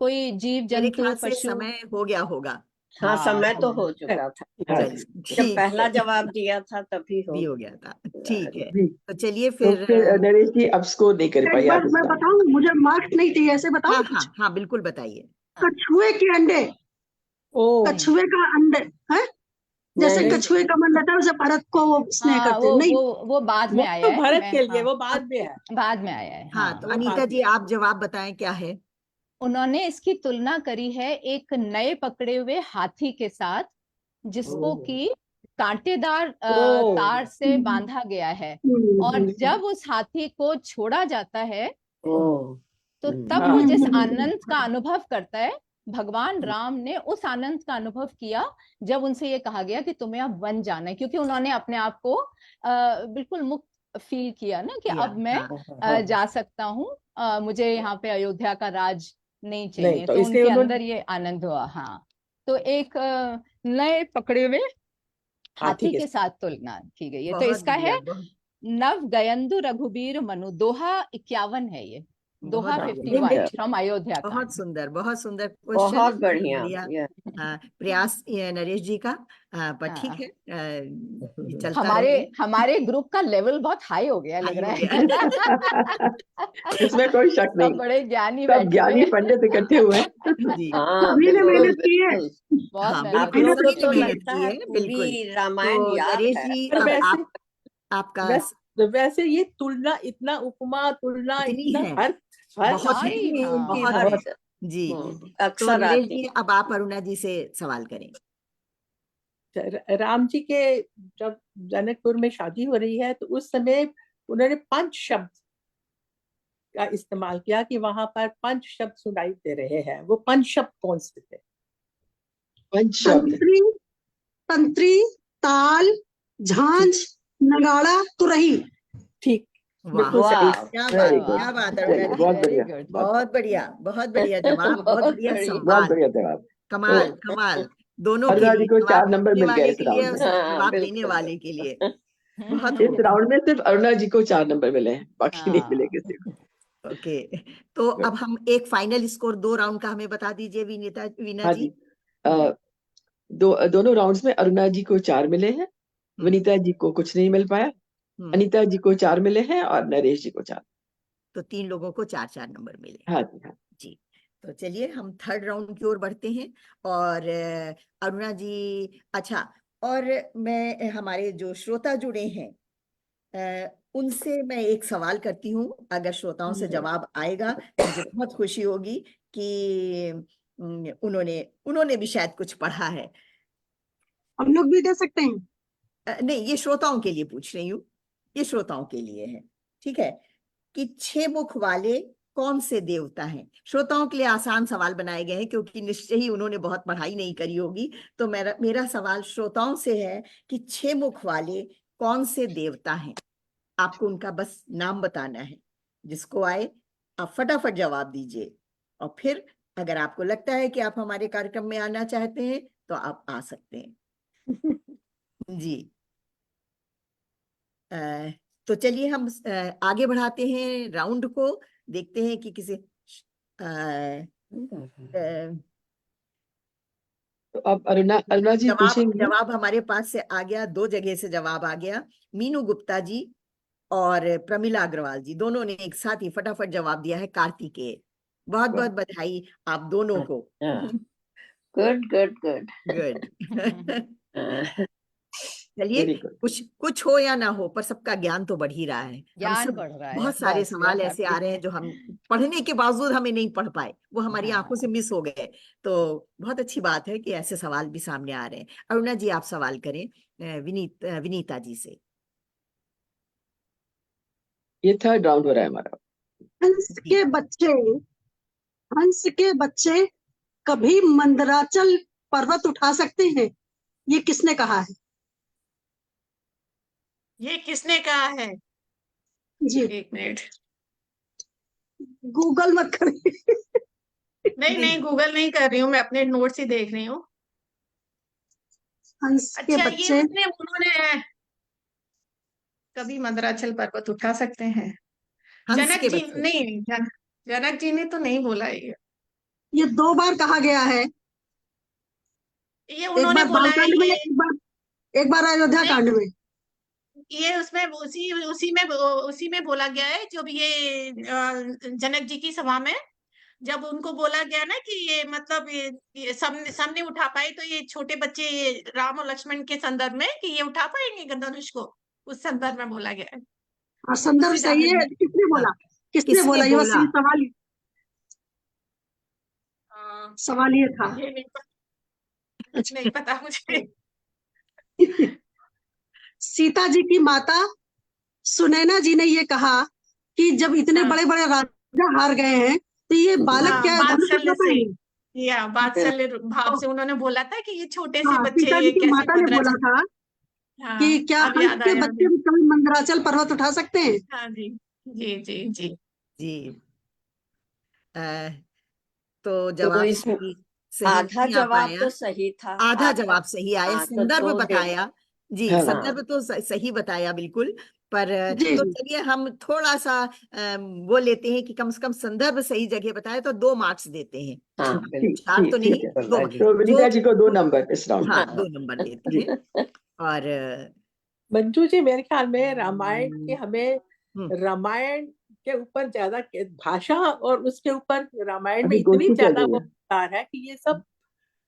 कोई जीव मेरे जंतु ख्याल से पशु। समय हो गया होगा। हाँ, समय तो समय। हो चुका था। हाँ चलिए जी। जब ठीक पहला है, जवाब दिया था तभी हो भी हो गया था। ठीक है, जी, तो चलिए तो फिर फिर नरेश जी अब स्कोर नहीं कर एक पाई बार आप इस मैं बार। बताऊं, मुझे मार्क्स नहीं चाहिए, ऐसे बताऊं हाँ कुछ। हाँ हाँ, बिल्कुल बताइए। कछुए के अंडे, ओ कछुए का अंडे है, जैसे नहीं, कछुए का मन रहता है वैसे भारत को वो स्नेह हाँ, करते हैं, नहीं? वो बाद वो में आया तो है। भरत मैं, के लिए, हाँ, वो बाद में है। बाद में आया है। हाँ, तो वो अनीता बाद जी में। आप जवाब बताएं क्या है। उन्होंने इसकी तुलना करी है एक नए पकड़े हुए हाथी के साथ, जिसको ओ, कि कांटेदार ओ तार से बांधा गया है, और जब उस हाथी को छोड़ा जाता है, ओ, तो तब हाँ वो जिस आनंद का अनुभव करता है, भगवान राम ने उस आनंद का अनुभव किया जब उनसे ये कहा गया कि तुम्हें अब वन जाना है, क्योंकि उन्होंने अपने आप को बिल्कुल मुक्त फील किया ना कि किया, अब मैं हाँ, जा सकता हूँ, मुझे यहाँ पे अयोध्या का राज नहीं नहीं, चाहिए, तो तो इसलिए उनके उन्होंने अंदर ये आनंद हुआ। हाँ, तो एक नए पकड़े हुए हाथी हाथी के के साथ। साथ तुलना की गई है। तो बहुत इसका बढ़िया, है नव गयंदु रघुबीर मनु, दोहा 51 है ये, दोहा बहुत बढ़िया, 51 फ्रॉम अयोध्या कांड। बहुत सुंदर क्वेश्चन, बहुत बढ़िया। बढ़िया ये प्रयास ये नरेश जी का। पर हाँ। ठीक है, ये चलता हमारे रहे। हमारे ग्रुप का लेवल बहुत हाई हो गया लग हाई रहा हो है। गया। इसमें कोई शक सब नहीं, बड़े ज्ञानी सब बैठे हुए ज्ञानी हैं। पंडित इकट्ठे हुए हैं। जी हाँ, सभी ने बिल्कुल मेहनत की है। बिल्कुल। बहुत हाँ, मेहनत आप बिल्कुल लोग को सभी की। ने तो मेहनत लगता की है है, बिल्कुल। पूरी रामायण तो याद नरेश है। जी, पर अब वैसे आपका वैसे वैसे ये तुलना, इतना उपमा तुलना, इतनी इतना है, हर बहुत है, चीज में हाँ, इनकी बहुत है। बहुत जी, तो अक्सर नरेश आती जी अब आप अरुणा जी से सवाल करें। राम जी के जब जनकपुर में शादी हो रही है तो उस समय उन्होंने पंच शब्द का इस्तेमाल किया कि वहां पर पंच शब्द सुनाई दे रहे हैं। वो पंच शब्द कौन से थे? पंच शब्द। तंत्री, तंत्री, ताल, झांझ, नगाड़ा, तुरही। ठीक, वाह, बिल्कुल सही। वाह, क्या वेरी बात, गुड, क्या बात वेरी अरुणा गुड, जी, बहुत वेरी बढ़िया, गुड। बहुत बढ़िया, बहुत बढ़िया जवाब, बहुत बहुत बढ़िया बढ़िया। बहुत संवाद, बढ़िया जवाब। कमाल तो कमाल, दोनों के अरुणा जी लिए, को 4 जवाब नंबर पूछने मिल गए वाले इस के लिए राउंड और में। हाँ, जवाब देने बिल्कुल वाले के लिए। बहुत इस बढ़िया। राउंड में सिर्फ अरुणा जी को 4 नंबर मिले हैं, बाकी नहीं मिले हाँ, किसी को। ओके, तो अब हम एक फाइनल स्कोर 2 राउंड का हमें बता दीजिए वीना हाँ जी। जी, दोनों राउंड्स में अरुणा जी को 4 मिले हैं, विनीता जी को कुछ नहीं मिल पाया, अनीता जी को 4 मिले हैं और नरेश जी को 4। तो 3 लोगों को 4-4 नंबर मिले। हाँ जी, हाँ जी, तो चलिए हम थर्ड राउंड की ओर बढ़ते हैं। और अरुणा जी, अच्छा, और मैं हमारे जो श्रोता जुड़े हैं उनसे मैं एक सवाल करती हूँ, अगर श्रोताओं से जवाब आएगा तो मुझे बहुत खुशी होगी कि उन्होंने उन्होंने भी शायद कुछ पढ़ा है। हम लोग भी दे सकते हैं? नहीं, ये श्रोताओं के लिए पूछ रही हूँ, ये श्रोताओं के लिए है, ठीक है, कि 6 मुख वाले कौन से देवता हैं? श्रोताओं के लिए आसान सवाल बनाए गए हैं क्योंकि निश्चय ही उन्होंने बहुत पढ़ाई नहीं करी होगी। तो मेरा सवाल श्रोताओं से है कि 6 मुख वाले कौन से देवता हैं? आपको उनका बस नाम बताना है, जिसको आए आप फटाफट जवाब दीजिए। और फिर अगर आपको लगता है कि आप हमारे कार्यक्रम में आना चाहते हैं तो आप आ सकते हैं। जी, तो चलिए हम आगे बढ़ाते हैं राउंड को, देखते हैं कि किसी तो अब अरुणा जी पूछेंगी। जवाब हमारे पास से आ गया, 2 जगह से जवाब आ गया। मीनू गुप्ता जी और प्रमिला अग्रवाल जी दोनों ने एक साथ ही फटाफट जवाब दिया है, कार्तिकेय। बहुत बहुत बधाई आप दोनों को। Good good good. गुड। चलिए, वेरी गुड। कुछ हो या ना हो, पर सबका ज्ञान तो बढ़ ही रहा है। हम ज्ञान सब बढ़ रहा है, बहुत सारे बस we सवाल are ऐसे आ happy। रहे हैं जो हम पढ़ने के बावजूद हमें नहीं पढ़ पाए, वो हमारी आंखों से मिस हो गए। तो बहुत अच्छी बात है कि ऐसे सवाल भी सामने आ रहे हैं। अरुणा जी आप सवाल करें विनीता जी से। ये थर्ड राउंड हो रहा है हमारा। हंस के बच्चे कभी मंदराचल पर्वत उठा सकते हैं, ये किसने कहा है? ये किसने कहा है? जी, 1 मिनट। गूगल मत करिए। नहीं नहीं, गूगल नहीं कर रही हूँ, मैं अपने नोट्स ही देख रही हूँ। हंस के अच्छा, ये बच्चे उन्होंने कभी मंदराचल पर्वत उठा सकते हैं। हंस जनक के जी बच्चे, नहीं, जनक जी ने तो नहीं बोला ये 2 बार कहा गया है। ये एक उन्होंने बार बोला है बालकांड में, ये। एक बार अयोध्या नहीं, कांड में। ये उसमें उसी में बोला गया है, जब ये जनक जी की सभा में जब उनको बोला गया ना कि ये मतलब ये सब नहीं उठा पाए, तो ये छोटे बच्चे ये राम और लक्ष्मण के संदर्भ में कि ये उठा पाएंगे धनुष को, उस संदर्भ में बोला गया है। और संदर्भ सही है, किसने बोला? किसने बोला? ये बस ये सवाल ये था। ये नहीं पता मुझे। सीता जी की माता सुनैना जी ने ये कहा कि जब इतने हाँ। बड़े बड़े राजा हार गए हैं तो ये बालक क्या धनुष उठा बात्सल्य से पाएंगे? या बात्सल्य भाव से उन्होंने बोला था कि ये छोटे से हाँ, बच्चे सीता जी ये की कैसे माता ने बोला मंदराचल। था कि हाँ, क्या अब हंस याद के आया बच्चे मुझे। भी कभी मंदराचल पर्वत उठा सकते हैं? हाँ जी जी जी जी जी। तो तो जवाब इसमें सही आधा नहीं आ जवाब पाया, तो सही था। आधा जवाब सही आया, हाँ, तो संदर्भ 2 दे। बताया। जी, हाँ। संदर्भ तो सही बताया बिल्कुल। पर जी तो जी। चलिए हम थोड़ा सा वो लेते हैं कि कम से कम संदर्भ सही जगह बताया, तो 2 मार्क्स देते हैं। हाँ, ठीक 4 तो ठीक नहीं, ठीक है। 2 मार्क्स। तो विनीता जी को 2 नंबर इस राउंड में। हाँ, 2 नंबर देते हैं। और मंजू जी, मेरे ख्याल में रामायण के हमें हम्म, रामायण के ऊपर ज्यादा भाषा और उसके ऊपर रामायण में अभी इतनी गोष्ठी चल ज्यादा रही वो है। विस्तार है कि ये सब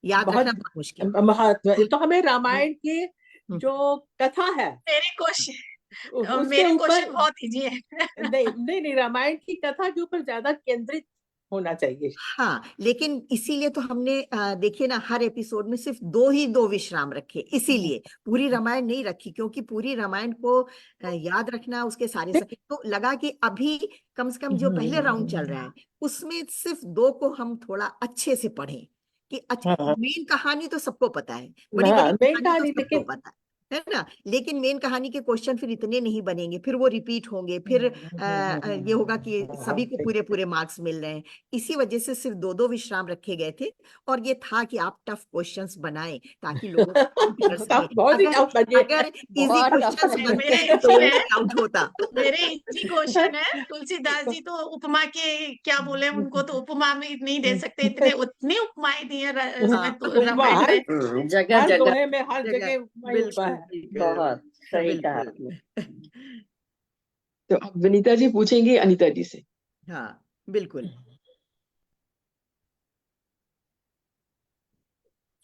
याद बहुत रखना बहुत मुश्किल। महत्व है। तो हमें रामायण की हम्म, जो कथा है, मेरी कोशिश उसके मेरे ऊपर क्वेश्चन बहुत इजी है। नहीं, रामायण की कथा के ऊपर ज्यादा केंद्रित होना चाहिए। हाँ, लेकिन इसीलिए तो हमने देखिए ना, हर एपिसोड में सिर्फ दो विश्राम रखे, इसीलिए पूरी रामायण नहीं रखी, क्योंकि पूरी रामायण को याद रखना, उसके सारे तो लगा कि अभी कम से कम जो पहले राउंड चल रहा है उसमें सिर्फ दो को हम थोड़ा अच्छे से पढ़ें, कि अच्छा हाँ मेन कहानी तो सबको पता है, बड़ी बड़ी मेन कहानी तो कहानी, सबको लेकिन पता है ना, लेकिन मेन कहानी के क्वेश्चन फिर इतने नहीं बनेंगे, फिर वो रिपीट होंगे, फिर ये होगा कि सभी को पूरे पूरे मार्क्स मिल रहे हैं। इसी वजह से सिर्फ दो विश्राम रखे गए थे, और ये था कि आप टफ क्वेश्चंस बनाएं ताकि लोगों को काउंट कर सकें। बहुत ही अगर टफ बने। अगर इजी बहुत क्वेश्चंस tough है। बनते मेरे तो इजी वो है, आउट होता। मेरे इजी क्वेश्चन है। तुलसीदास जी तो उपमा के क्या बोले, उनको तो उपमा में नहीं दे सकते, इतने उतनी उपमाएं दी है हाँ, तो उपमा रामायण में। जगह हर जगह दोहे में, हर जगह जगह उपमा ही उपमा बिल्कुल है। बिल्कुल बहुत सही कहा बिल्कुल। आपने। तो अब विनीता जी पूछेंगे अनीता जी से। हाँ बिल्कुल।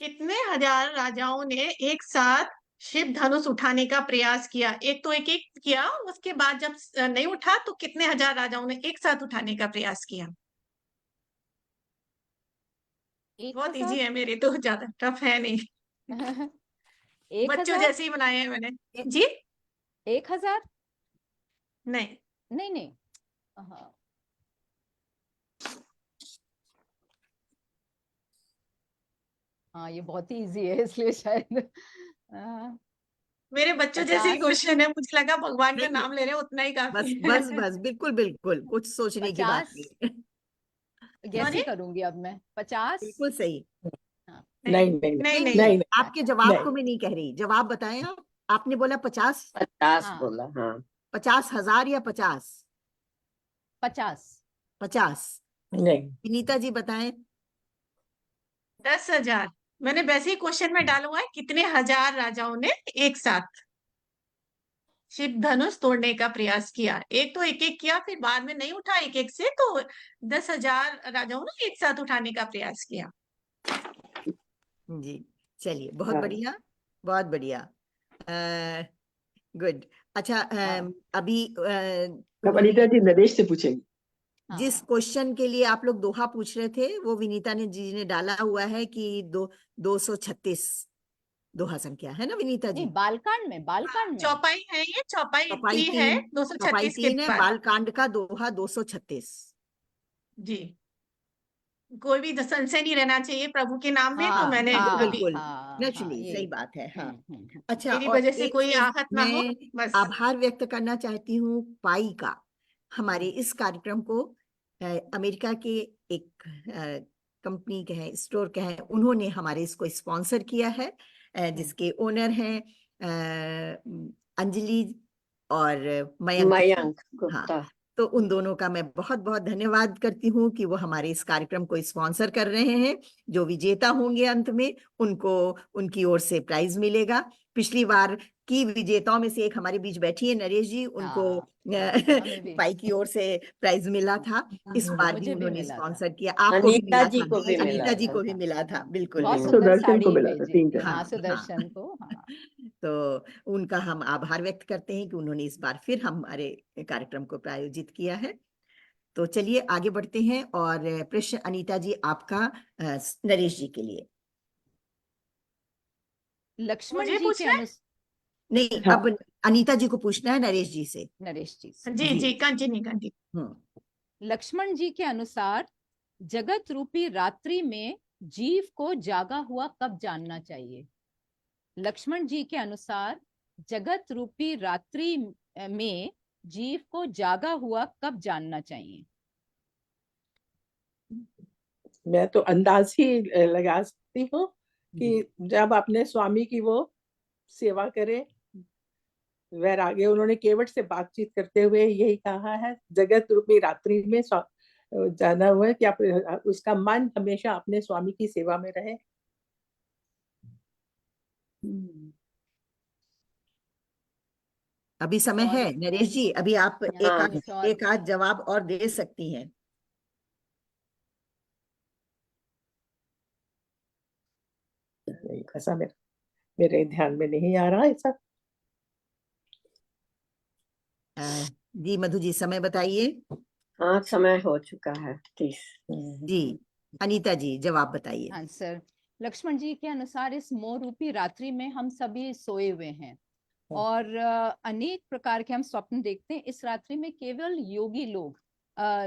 कितने हजार राजाओं ने एक साथ शिव धनुष उठाने का प्रयास किया? एक तो एक एक किया, उसके बाद जब नहीं उठा तो कितने हजार राजाओं ने एक साथ उठाने का प्रयास किया? एक बहुत इजी हजार है, मेरे तो ज्यादा टफ है नहीं, एक बच्चों हजार जैसे ही बनाए हैं मैंने। जी 1000 नहीं, नहीं नहीं। हाँ, हाँ ये बहुत ही इजी है इसलिए शायद मेरे बच्चों जैसे ही 50 क्वेश्चन है, मुझे लगा भगवान का नहीं नहीं, नाम ले रहे हैं, उतना ही बस काफी है। बस बस बिल्कुल बिल्कुल, कुछ सोचने की बात 50 नहीं। गैस ही सॉरी, करूंगी अब मैं 50। बिल्कुल सही। हाँ, नहीं नहीं नहीं नहीं नहीं नहीं नहीं, नहीं, नहीं आपके जवाब नहीं को मैं नहीं कह रही, जवाब बताएं आप। आपने बोला 50, 50 हाँ बोला, हाँ। 50,000 या 50? 50 50। नहीं विनीता जी बताएं। 10,000। मैंने वैसे ही क्वेश्चन में डाला हुआ है, कितने हजार राजाओं ने एक साथ शिव धनुष तोड़ने का प्रयास किया? एक तो एक एक किया, फिर बाद में नहीं उठा एक एक से, तो 10,000 राजाओं ने एक साथ उठाने का प्रयास किया। जी चलिए, बहुत हाँ, बढ़िया, बहुत बढ़िया, गुड। अच्छा, अभी अब उन्होंने अनीता जी नरेश से पूछेंगे। जिस हाँ क्वेश्चन के लिए आप लोग दोहा पूछ रहे थे, वो विनीता ने जी ने डाला हुआ है कि 236 दोहा संख्या है ना विनीता नहीं, जी? बालकांड में चौपाई है, ये चौपाई चौपाई 3 है, 3, चौपाई 236 के 3 है, बाद। बालकांड का दोहा 236। जी, कोई भी संशय नहीं रहना चाहिए प्रभु के नाम में, तो हाँ मैंने बिल्कुल हाँ अभी बिल्कुल, हाँ नेचुरली ये सही बात है, हाँ। हम्म। अच्छा, मेरी और वजह से एक कोई चीज आहत ना हो, मैं बस। आभार व्यक्त करना चाहती हूँ पाई का, हमारे इस कार्यक्रम को अमेरिका के एक कंपनी के हैं, स्टोर के हैं, उन्होंने हमारे इसको स्पॉन्सर किया है, जिसके ओनर हैं अंजलि और मयंक। मयंक हाँ, गुप्ता। तो उन दोनों का मैं बहुत बहुत धन्यवाद करती हूँ कि वो हमारे इस कार्यक्रम को स्पॉन्सर कर रहे हैं। जो विजेता होंगे अंत में, उनको उनकी ओर से प्राइज मिलेगा। पिछली बार की विजेताओं में से एक हमारे बीच बैठी है नरेश जी, उनको हाँ हमें भी पाई की ओर से प्राइज मिला था। इस बार भी मुझे भी उन्होंने मिला था। स्पॉन्सर किया, आपको भी अनीता मिला जी था, को भी मिला अनीता जी था। को भी मिला था, बिल्कुल बहुत बिल्कुल। सुंदर सुदर्शन को साड़ी मिला था, भेजी। 3 हाँ हाँ जन। सुदर्शन को, हाँ। तो उनका हम आभार व्यक्त करते हैं कि उन्होंने इस बार फिर हमारे कार्यक्रम को प्रायोजित किया है। तो चलिए आगे बढ़ते हैं, और प्रश्न अनीता जी आपका नरेश जी के लिए। लक्ष्मण मुझे जी के पूछना है? नहीं, हाँ, अब अनीता जी को पूछना है नरेश जी से। नरेश जी से। जी जी। जी, कंटिन्यू कंटिन्यू। लक्ष्मण जी के अनुसार जगत रूपी रात्रि में जीव को जागा हुआ कब जानना चाहिए? लक्ष्मण जी के अनुसार जगत रूपी रात्रि में जीव को जागा हुआ कब जानना चाहिए? मैं तो अंदाज ही लगा सकती हूँ कि जब अपने स्वामी की वो सेवा करे, वैराग्य, उन्होंने केवट से बातचीत करते हुए यही कहा है, जगत रूपी रात्रि में जाना हुआ है कि आप उसका मन हमेशा अपने स्वामी की सेवा में रहे। अभी समय और है नरेश जी, अभी आप हाँ, एक आध जवाब और दे सकती हैं। नहीं, ऐसा मेरे ध्यान में नहीं आ रहा ऐसा। जी मधु जी, समय बताइए। हाँ, समय हो चुका है 30। जी अनीता जी, जवाब बताइए। आंसर, लक्ष्मण जी के अनुसार इस मोह रूपी रात्रि में हम सभी सोए हुए हैं और अनेक प्रकार के हम स्वप्न देखते हैं। इस रात्रि में केवल योगी लोग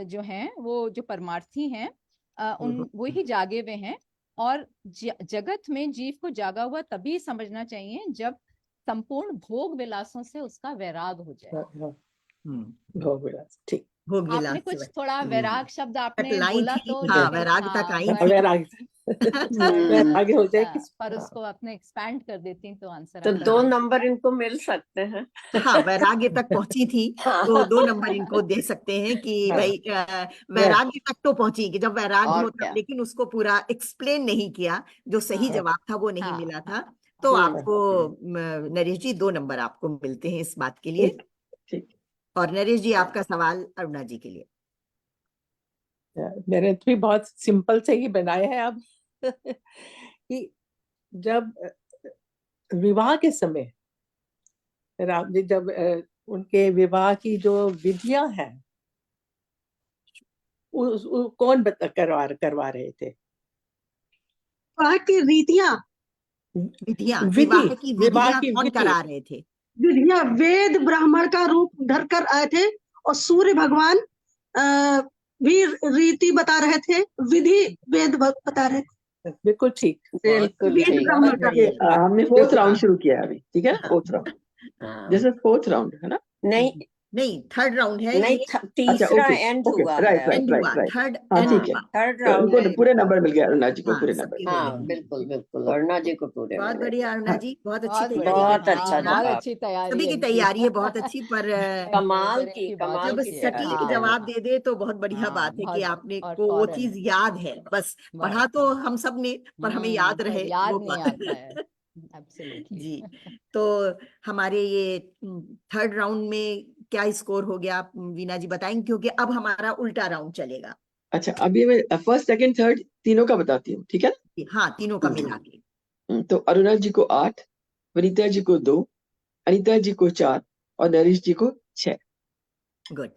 जो हैं, वो जो परमार्थी हैं, वो ही जागे हुए हैं। और जगत में जीव को जागा हुआ तभी समझना चाहिए जब संपूर्ण भोग विलासों से उसका वैराग हो जाए। भोग विलास, ठीक। भोग आपने विलास से कुछ थोड़ा वैराग शब्द आपने लाई बोला थी, तो हाँ लेकिन वैराग तक आई थी। वैराग वैराग्य हो जाए कि पर उसको आपने एक्सपैंड कर देती तो आंसर तो आपका 2 right। नंबर इनको मिल सकते हैं। हाँ वैराग्य तक पहुंची थी तो 2 नंबर इनको दे सकते हैं कि हाँ। भाई वैराग्य तक तो पहुंची कि जब वैराग और होता, क्या। लेकिन उसको पूरा एक्सप्लेन नहीं किया, जो सही हाँ, जवाब था वो नहीं हाँ, मिला था। तो हम्म। आपको नरेश जी 2 नंबर आपको मिलते हैं इस बात के लिए। ठीक ठीक। और नरेश जी, आपका सवाल अरुणा जी के लिए। मैंने तो भी बहुत सिंपल से ही बनाए हैं अब कि जब विवाह के समय राम जी जब उनके विवाह की जो विधियां हैं कौन करवा रहे थे? विवाह की रीतियां, विधियां, विधि, विवाह की विवाह विधियां की कौन विधि। करा रहे थे? विधियां वेद ब्राह्मण का रूप धरकर आए थे और सूर्य भगवान भी रीति बता रहे थे, विधि वेद बता रहे थे। बिल्कुल ठीक। बिल्कुल वेद ठीक। ब्राह्मण बहुत का। बढ़िया। हमने 4th राउंड शुरू किया है अभी, ठीक है ना? हाँ। 4th राउंड, हाँ। दिस इज 4th राउंड, है ना? नहीं नहीं, 3rd राउंड है नहीं, ये। अच्छा तीसरा ओके एंड ओके, हुआ राइट है। राइट एंड राइट हुआ, राइट। 3rd हाँ एंड ठीक है, हुआ। 3rd तो राउंड उनको है। पूरे नंबर मिल गया, अरुणा जी को हाँ, पूरे सबके नंबर। हाँ, मिलेंगे। बिल्कुल बिल्कुल, अरुणा जी को पूरे बहुत मिलेंगे। बढ़िया अरुणा हाँ जी, बहुत अच्छी बहुत तैयारी बढ़िया, बहुत कर अच्छा रही हैं बहुत आप। जवाब। अच्छी तैयारी सभी है की इनकी। तैयारी है बहुत अच्छी, पर कमाल की, इनकी कमाल जब की सटीक तैयारी है। जवाब दे दे तो बहुत बढ़िया हाँ, बात है कि बहुत, आपने और को वो फौरन। चीज याद है। बस पढ़ा बस, तो हम सब ने, पर हमें याद पर रहे याद वो नहीं बात। आता है। एब्सोल्युटली। जी, तो हमारे ये 3rd राउंड में क्या स्कोर हो गया, आप वीना जी बताएंगे, क्योंकि अब हमारा उल्टा राउंड चलेगा। अच्छा, अभी मैं फर्स्ट सेकंड थर्ड तीनों का बताती हूँ, ठीक है ना? हाँ, तीनों का मिला के। तो अरुणा जी को 8, वनीता जी को 2, अनीता जी को 4 और नरेश जी को 6। गुड।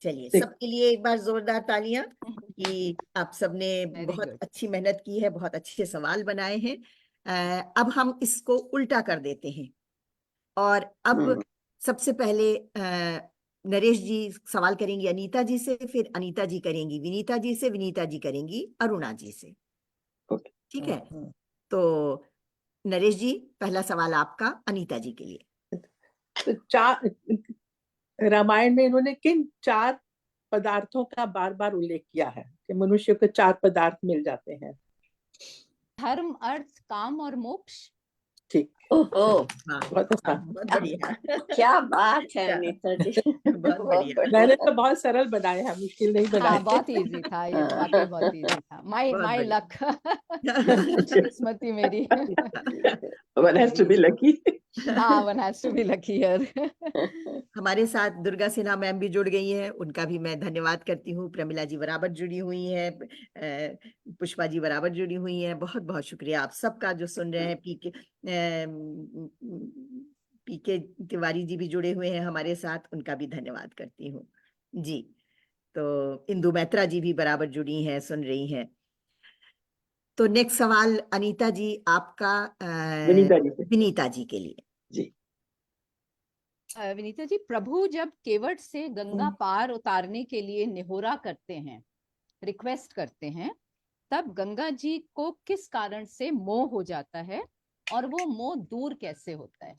चलिए, ठीक। सबके लिए एक बार जोरदार तालियां कि आप सबने Very बहुत good. अच्छी मेहनत की है, बहुत अच्छे सवाल बनाए हैं। अब हम इसको उल्टा कर देते हैं और अब सबसे पहले नरेश जी सवाल करेंगी अनीता जी से, फिर अनीता जी करेंगी विनीता जी से, विनीता जी करेंगी अरुणा जी से। ओके। ठीक है, तो नरेश जी, पहला सवाल आपका अनीता जी के लिए। तो 4 रामायण में इन्होंने किन 4 पदार्थों का बार बार उल्लेख किया है कि मनुष्य को 4 पदार्थ मिल जाते हैं? धर्म, अर्थ, काम और मोक्ष। ठीक, ओहो, हाँ, बहुत अच्छा। बहुत बढ़िया। क्या बात है अनीता जी। बहुत बढ़िया। मैंने तो बहुत सरल बनाए हैं, मुश्किल नहीं बनाए। हाँ, बहुत इजी था ये तो, वाकई बहुत इजी था। माय बहुत माय बढ़िया। लक। किस्मती मेरी। One has to be lucky. हाँ, one has to be lucky here. हमारे साथ दुर्गा सिन्हा मैम भी जुड़ गई हैं, उनका भी मैं धन्यवाद करती हूँ। प्रमिला जी बराबर जुड़ी हुई हैं, पुष्पा जी बराबर जुड़ी हुई हैं। बहुत बहुत शुक्रिया आप सबका जो सुन रहे हैं। पीके तिवारी जी भी जुड़े हुए हैं हमारे साथ, उनका भी धन्यवाद करती हूँ जी। तो इंदु मैत्रा जी भी बराबर जुड़ी हैं, सुन रही हैं। तो नेक्स्ट सवाल अनीता जी आपका विनीता जी से। विनीता जी के लिए। जी। विनीता जी, प्रभु जब केवट से गंगा पार उतारने के लिए निहोरा करते हैं, रिक्वेस्ट करते हैं, तब गंगा जी को किस कारण से मोह हो जाता है और वो मोह दूर कैसे होता है?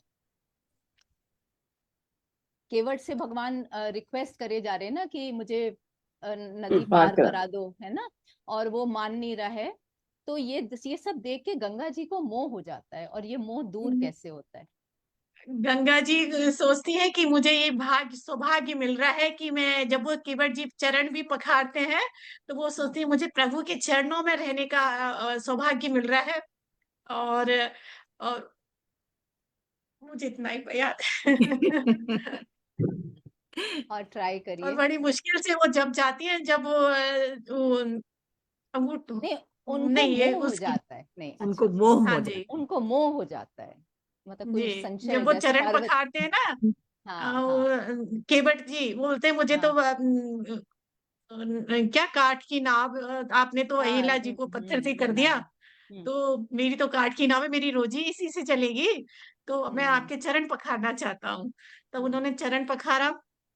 केवट से भगवान रिक्वेस्ट करे जा रहे हैं ना कि मुझे नदी पार करा दो, है ना, और वो मान नहीं रहा है। तो ये सब देख के गंगा जी को मोह हो जाता है, और ये मोह दूर कैसे होता है? गंगा जी सोचती है कि मुझे ये सौभाग्य मिल रहा है कि मैं, जब वो केवट जी चरण भी पखारते हैं तो वो सोचती है मुझे प्रभु के चरणों में रहने का सौभाग्य मिल रहा है। और मुझे इतना ही याद है। और ट्राई और करिए। बड़ी मुश्किल से वो जब जाती है, जब वो अंगूठ नहीं, उनको नहीं ये मोह हो उसकी, जाता है। नहीं, उनको अच्छा, मोह हाँ हो जी जाता उनको मोह हो जाता है, मतलब कोई जी, संशय, जब वो जैसे चरण पार्वती। पखारते हैं ना, केवट जी बोलते हैं मुझे तो क्या काठ की नाव, आपने तो अहिला जी को पत्थर से कर दिया, तो मेरी तो काठ की नाव है, मेरी रोजी इसी से चलेगी, तो मैं आपके चरण पखारना चाहता हूँ। तब उन्होंने चरण पखारा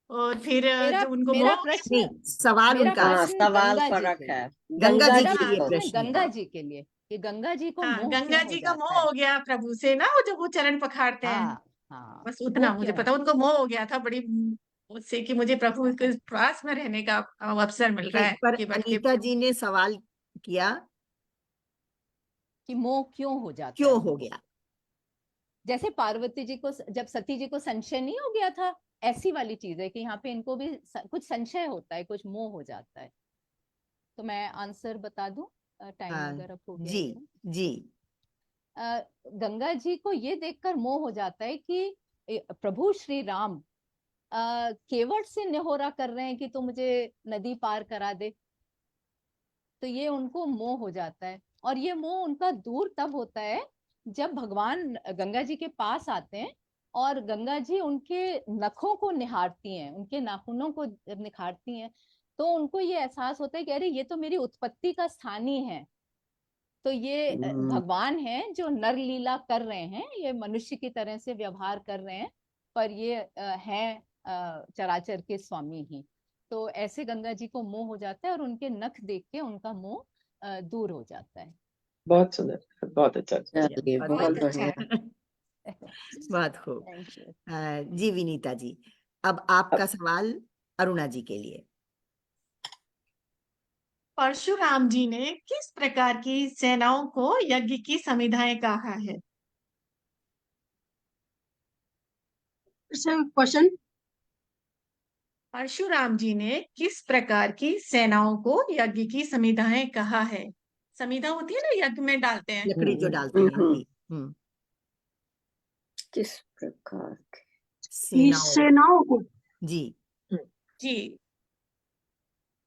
और फिर मेरा जब उनको मेरा मोह प्रश्न नहीं, सवाल मेरा उनका हाँ, प्रश्न सवाल गंगा जी फर्क के है। लिए। गंगा जी मेरा के लिए प्रश्न है प्रश्न है। गंगा जी के लिए कि गंगा जी को हाँ, मोह गंगा क्यों हो जी का जाता मोह है। हो गया प्रभु से ना, वो जब वो चरण पखारते हैं, हाँ हाँ, बस वो उतना मुझे क्यों पता, उनको मोह हो गया था बड़ी उससे कि मुझे प्रभु के पास में रहने का अवसर मिल रहा नहीं, है पर केवट के। अनीता जी ने सवाल किया कि मोह क्यों हो जाता क्यों है हो उनको? गया। जैसे पार्वती जी को जब सती जी को संशय नहीं हो गया था, ऐसी वाली चीज है कि यहाँ पे इनको भी कुछ संशय होता है, कुछ मोह हो जाता है। तो मैं आंसर बता दूं, टाइम हाँ, अगर अब हो गया जी तो। जी गंगा जी को ये देखकर मोह हो जाता है कि प्रभु श्री राम केवट से निहोरा कर रहे हैं कि तू मुझे नदी पार करा दे, तो ये उनको मोह हो जाता है। और ये मोह उनका दूर तब होता है जब भगवान गंगा जी के पास आते हैं और गंगा जी उनके नखों को निहारती हैं, उनके नाखूनों को जब निखारती हैं, तो उनको ये एहसास होता है कि अरे ये तो मेरी उत्पत्ति का स्थान ही है। तो ये भगवान हैं जो नर लीला कर रहे हैं, ये मनुष्य की तरह से व्यवहार कर रहे हैं, पर ये हैं चराचर के स्वामी ही। तो ऐसे गंगा जी को मोह हो जाता है और उनके नख देख के उनका मोह दूर हो जाता है। बहुत सुंदर, बहुत अच्छा। चलिए, बहुत बहुत अच्छा बढ़िया। है। बहुत खूब। Thank you. जी विनीता जी, अब आपका सवाल अरुणा जी के लिए। परशुराम जी ने किस प्रकार की सेनाओं को यज्ञ की समिधाएं कहा है? क्वेश्चन। परशुराम जी ने किस प्रकार की सेनाओं को यज्ञ की समिधाएं कहा है? समिधा होती है ना, यज्ञ में डालते हैं। लकड़ी जो डालते हैं, हम्म। जी। किस प्रकार के? सेनाओं, सेनाओं को, जी जी,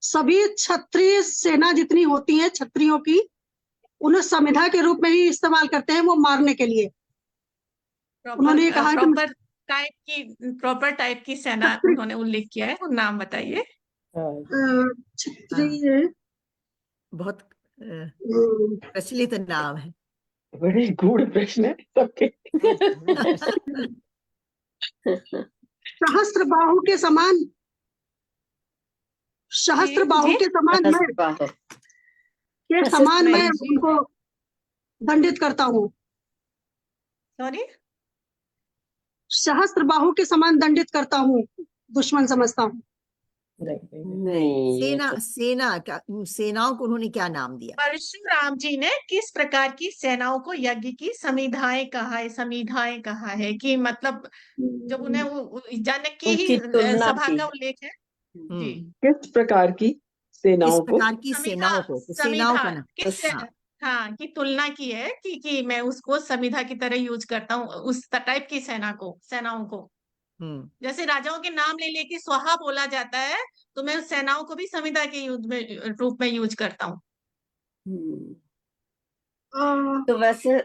सभी क्षत्रिय सेना जितनी होती है क्षत्रियों की, उन्हें समिधा के रूप में ही इस्तेमाल करते हैं, वो मारने के लिए। उन्होंने ये कहा कि प्रॉपर टाइप की सेना उन्होंने उल्लेख किया है, वो नाम बताइए। क्षत्रिय बहुत प्रचलित नाम है। बड़े गूढ़ प्रश्न है सबके। सहस्त्र बाहु के समान, सहस्त्र बाहु जी, के समान मैं सहस्त्रबाहु। के समान मैं जी। उनको दंडित करता हूँ। सॉरी, सहस्त्र बाहु के समान दंडित करता हूँ, दुश्मन समझता हूँ। नहीं, ये सेना, तो सेनाओं को उन्होंने क्या नाम दिया? परशुराम जी ने किस प्रकार की सेनाओं को यज्ञ की समिधाएं कहा है? समिधाएं कहा है कि मतलब जब उन्हें वो जानकी ही उनकी तुलना सभा की का है। उल्लेख है। जी, किस प्रकार की किस सेनाओं को? प्रकार की समिधा, सेनाओं को, सेनाओं समिधा का नाम। किस, हाँ, हाँ, की तुलना की है कि मैं उसको समिधा की तरह यूज करता हूँ, उस टाइप की सेनाओं को। हम्म जैसे राजाओं के नाम ले लेके स्वाहा बोला जाता है, तो मैं उस सेनाओं को भी समिधा के रूप में यूज करता हूँ। हम्म। अ, तो वैसे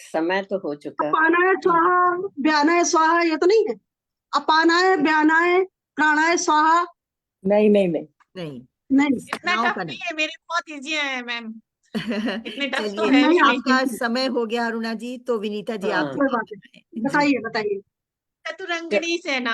समय तो हो चुका। अपानाय स्वाहा, व्यानाय स्वाहा, ये तो नहीं है? अपानाय, व्यानाय, प्राणाय स्वाहा, नहीं नहीं नहीं। नहीं, नहीं इतना सेनाओं टफ का नहीं नहीं। है, मेरे बहुत इजी है मैम, इतने टफ तो चलिए, है नहीं, भी नहीं। आपका समय हो गया अरुणा जी, तो विनीता जी आप हाँ, कोई बात नहीं, जी। बताइए बताइए। चतुरंगनी सेना,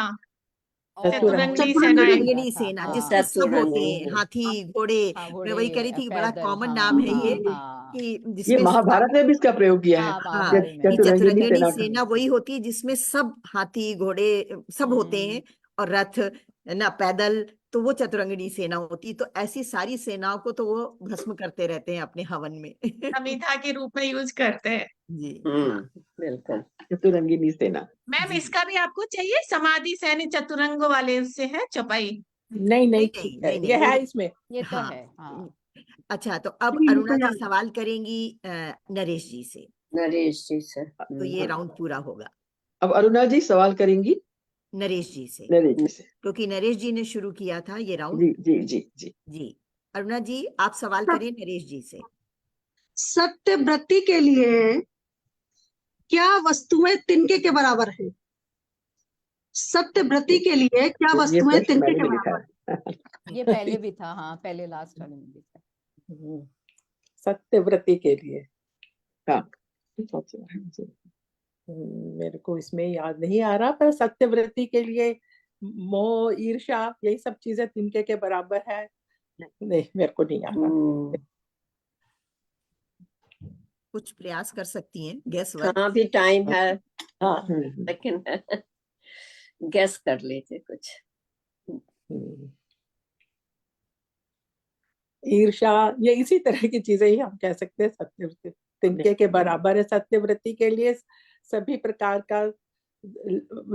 चतुरंगिनी सेना है। चतुरंगिनी सेना, हाँ, जिसमें सब होते हैं, चतुरंगिनी। हाथी घोड़े। हाँ, मैं घोड़े वही कह रही थी कि बड़ा पैदल, कॉमन हाँ नाम है ये, हाँ हाँ कि ये जिसमें महाभारत में भी इसका प्रयोग किया है। हाँ, हाँ, महाभारत में कि है। चतुरंगिनी चतुरंगिनी सेना सेना वही होती है जिसमें सब हाथी घोड़े सब होते हैं, और रथ ना पैदल, तो वो चतुरंगिनी सेना होती है। तो ऐसी सारी सेनाओं को तो वो भस्म करते रहते हैं अपने हवन में। समिधा के रूप में यूज करते हैं। जी बिल्कुल। चतुरंगिनी सेना। मैम जी। इसका भी आपको चाहिए, समाधि सैन्य चतुरंग वाले उससे है चौपाई। नहीं नहीं नहीं ठीक नहीं है, नहीं ये नहीं, है वो इसमें। ये तो हाँ। है, हाँ। अच्छा, तो अब नहीं, अरुणा तो जी सवाल करेंगी नरेश जी से, नरेश जी से। तो ये राउंड पूरा होगा अब अरुणा जी सवाल करेंगी नरेश जी से, नरेश जी से। क्योंकि नरेश जी ने शुरू किया था ये राउंड। जी जी जी जी। जी, अरुणा जी आप सवाल करें नरेश जी से। सत्यव्रती के लिए क्या वस्तुएं तिनके के बराबर है? सत्यव्रती के लिए क्या ये वस्तुएं प्रश्न तिनके मैंने के भी लिखा बराबर? है। ये पहले भी था, हाँ पहले लास्ट वाले में भी था। सत्यव्रती के लिए हाँ मेरे को इसमें याद नहीं आ रहा, पर सत्यव्रती के लिए मोह ईर्ष्या यही सब चीजें तिनके के बराबर है। नहीं, मेरे को नहीं आ रहा। कुछ प्रयास कर सकती हैं, गेस वर्क। हाँ अभी टाइम है, हाँ लेकिन गेस कर लीजिए कुछ। ईर्ष्या, ये इसी तरह की चीजें ही हम कह सकते हैं सत्यव्रती तिनके के बराबर है। सत्यव्रती के लिए सभी प्रकार का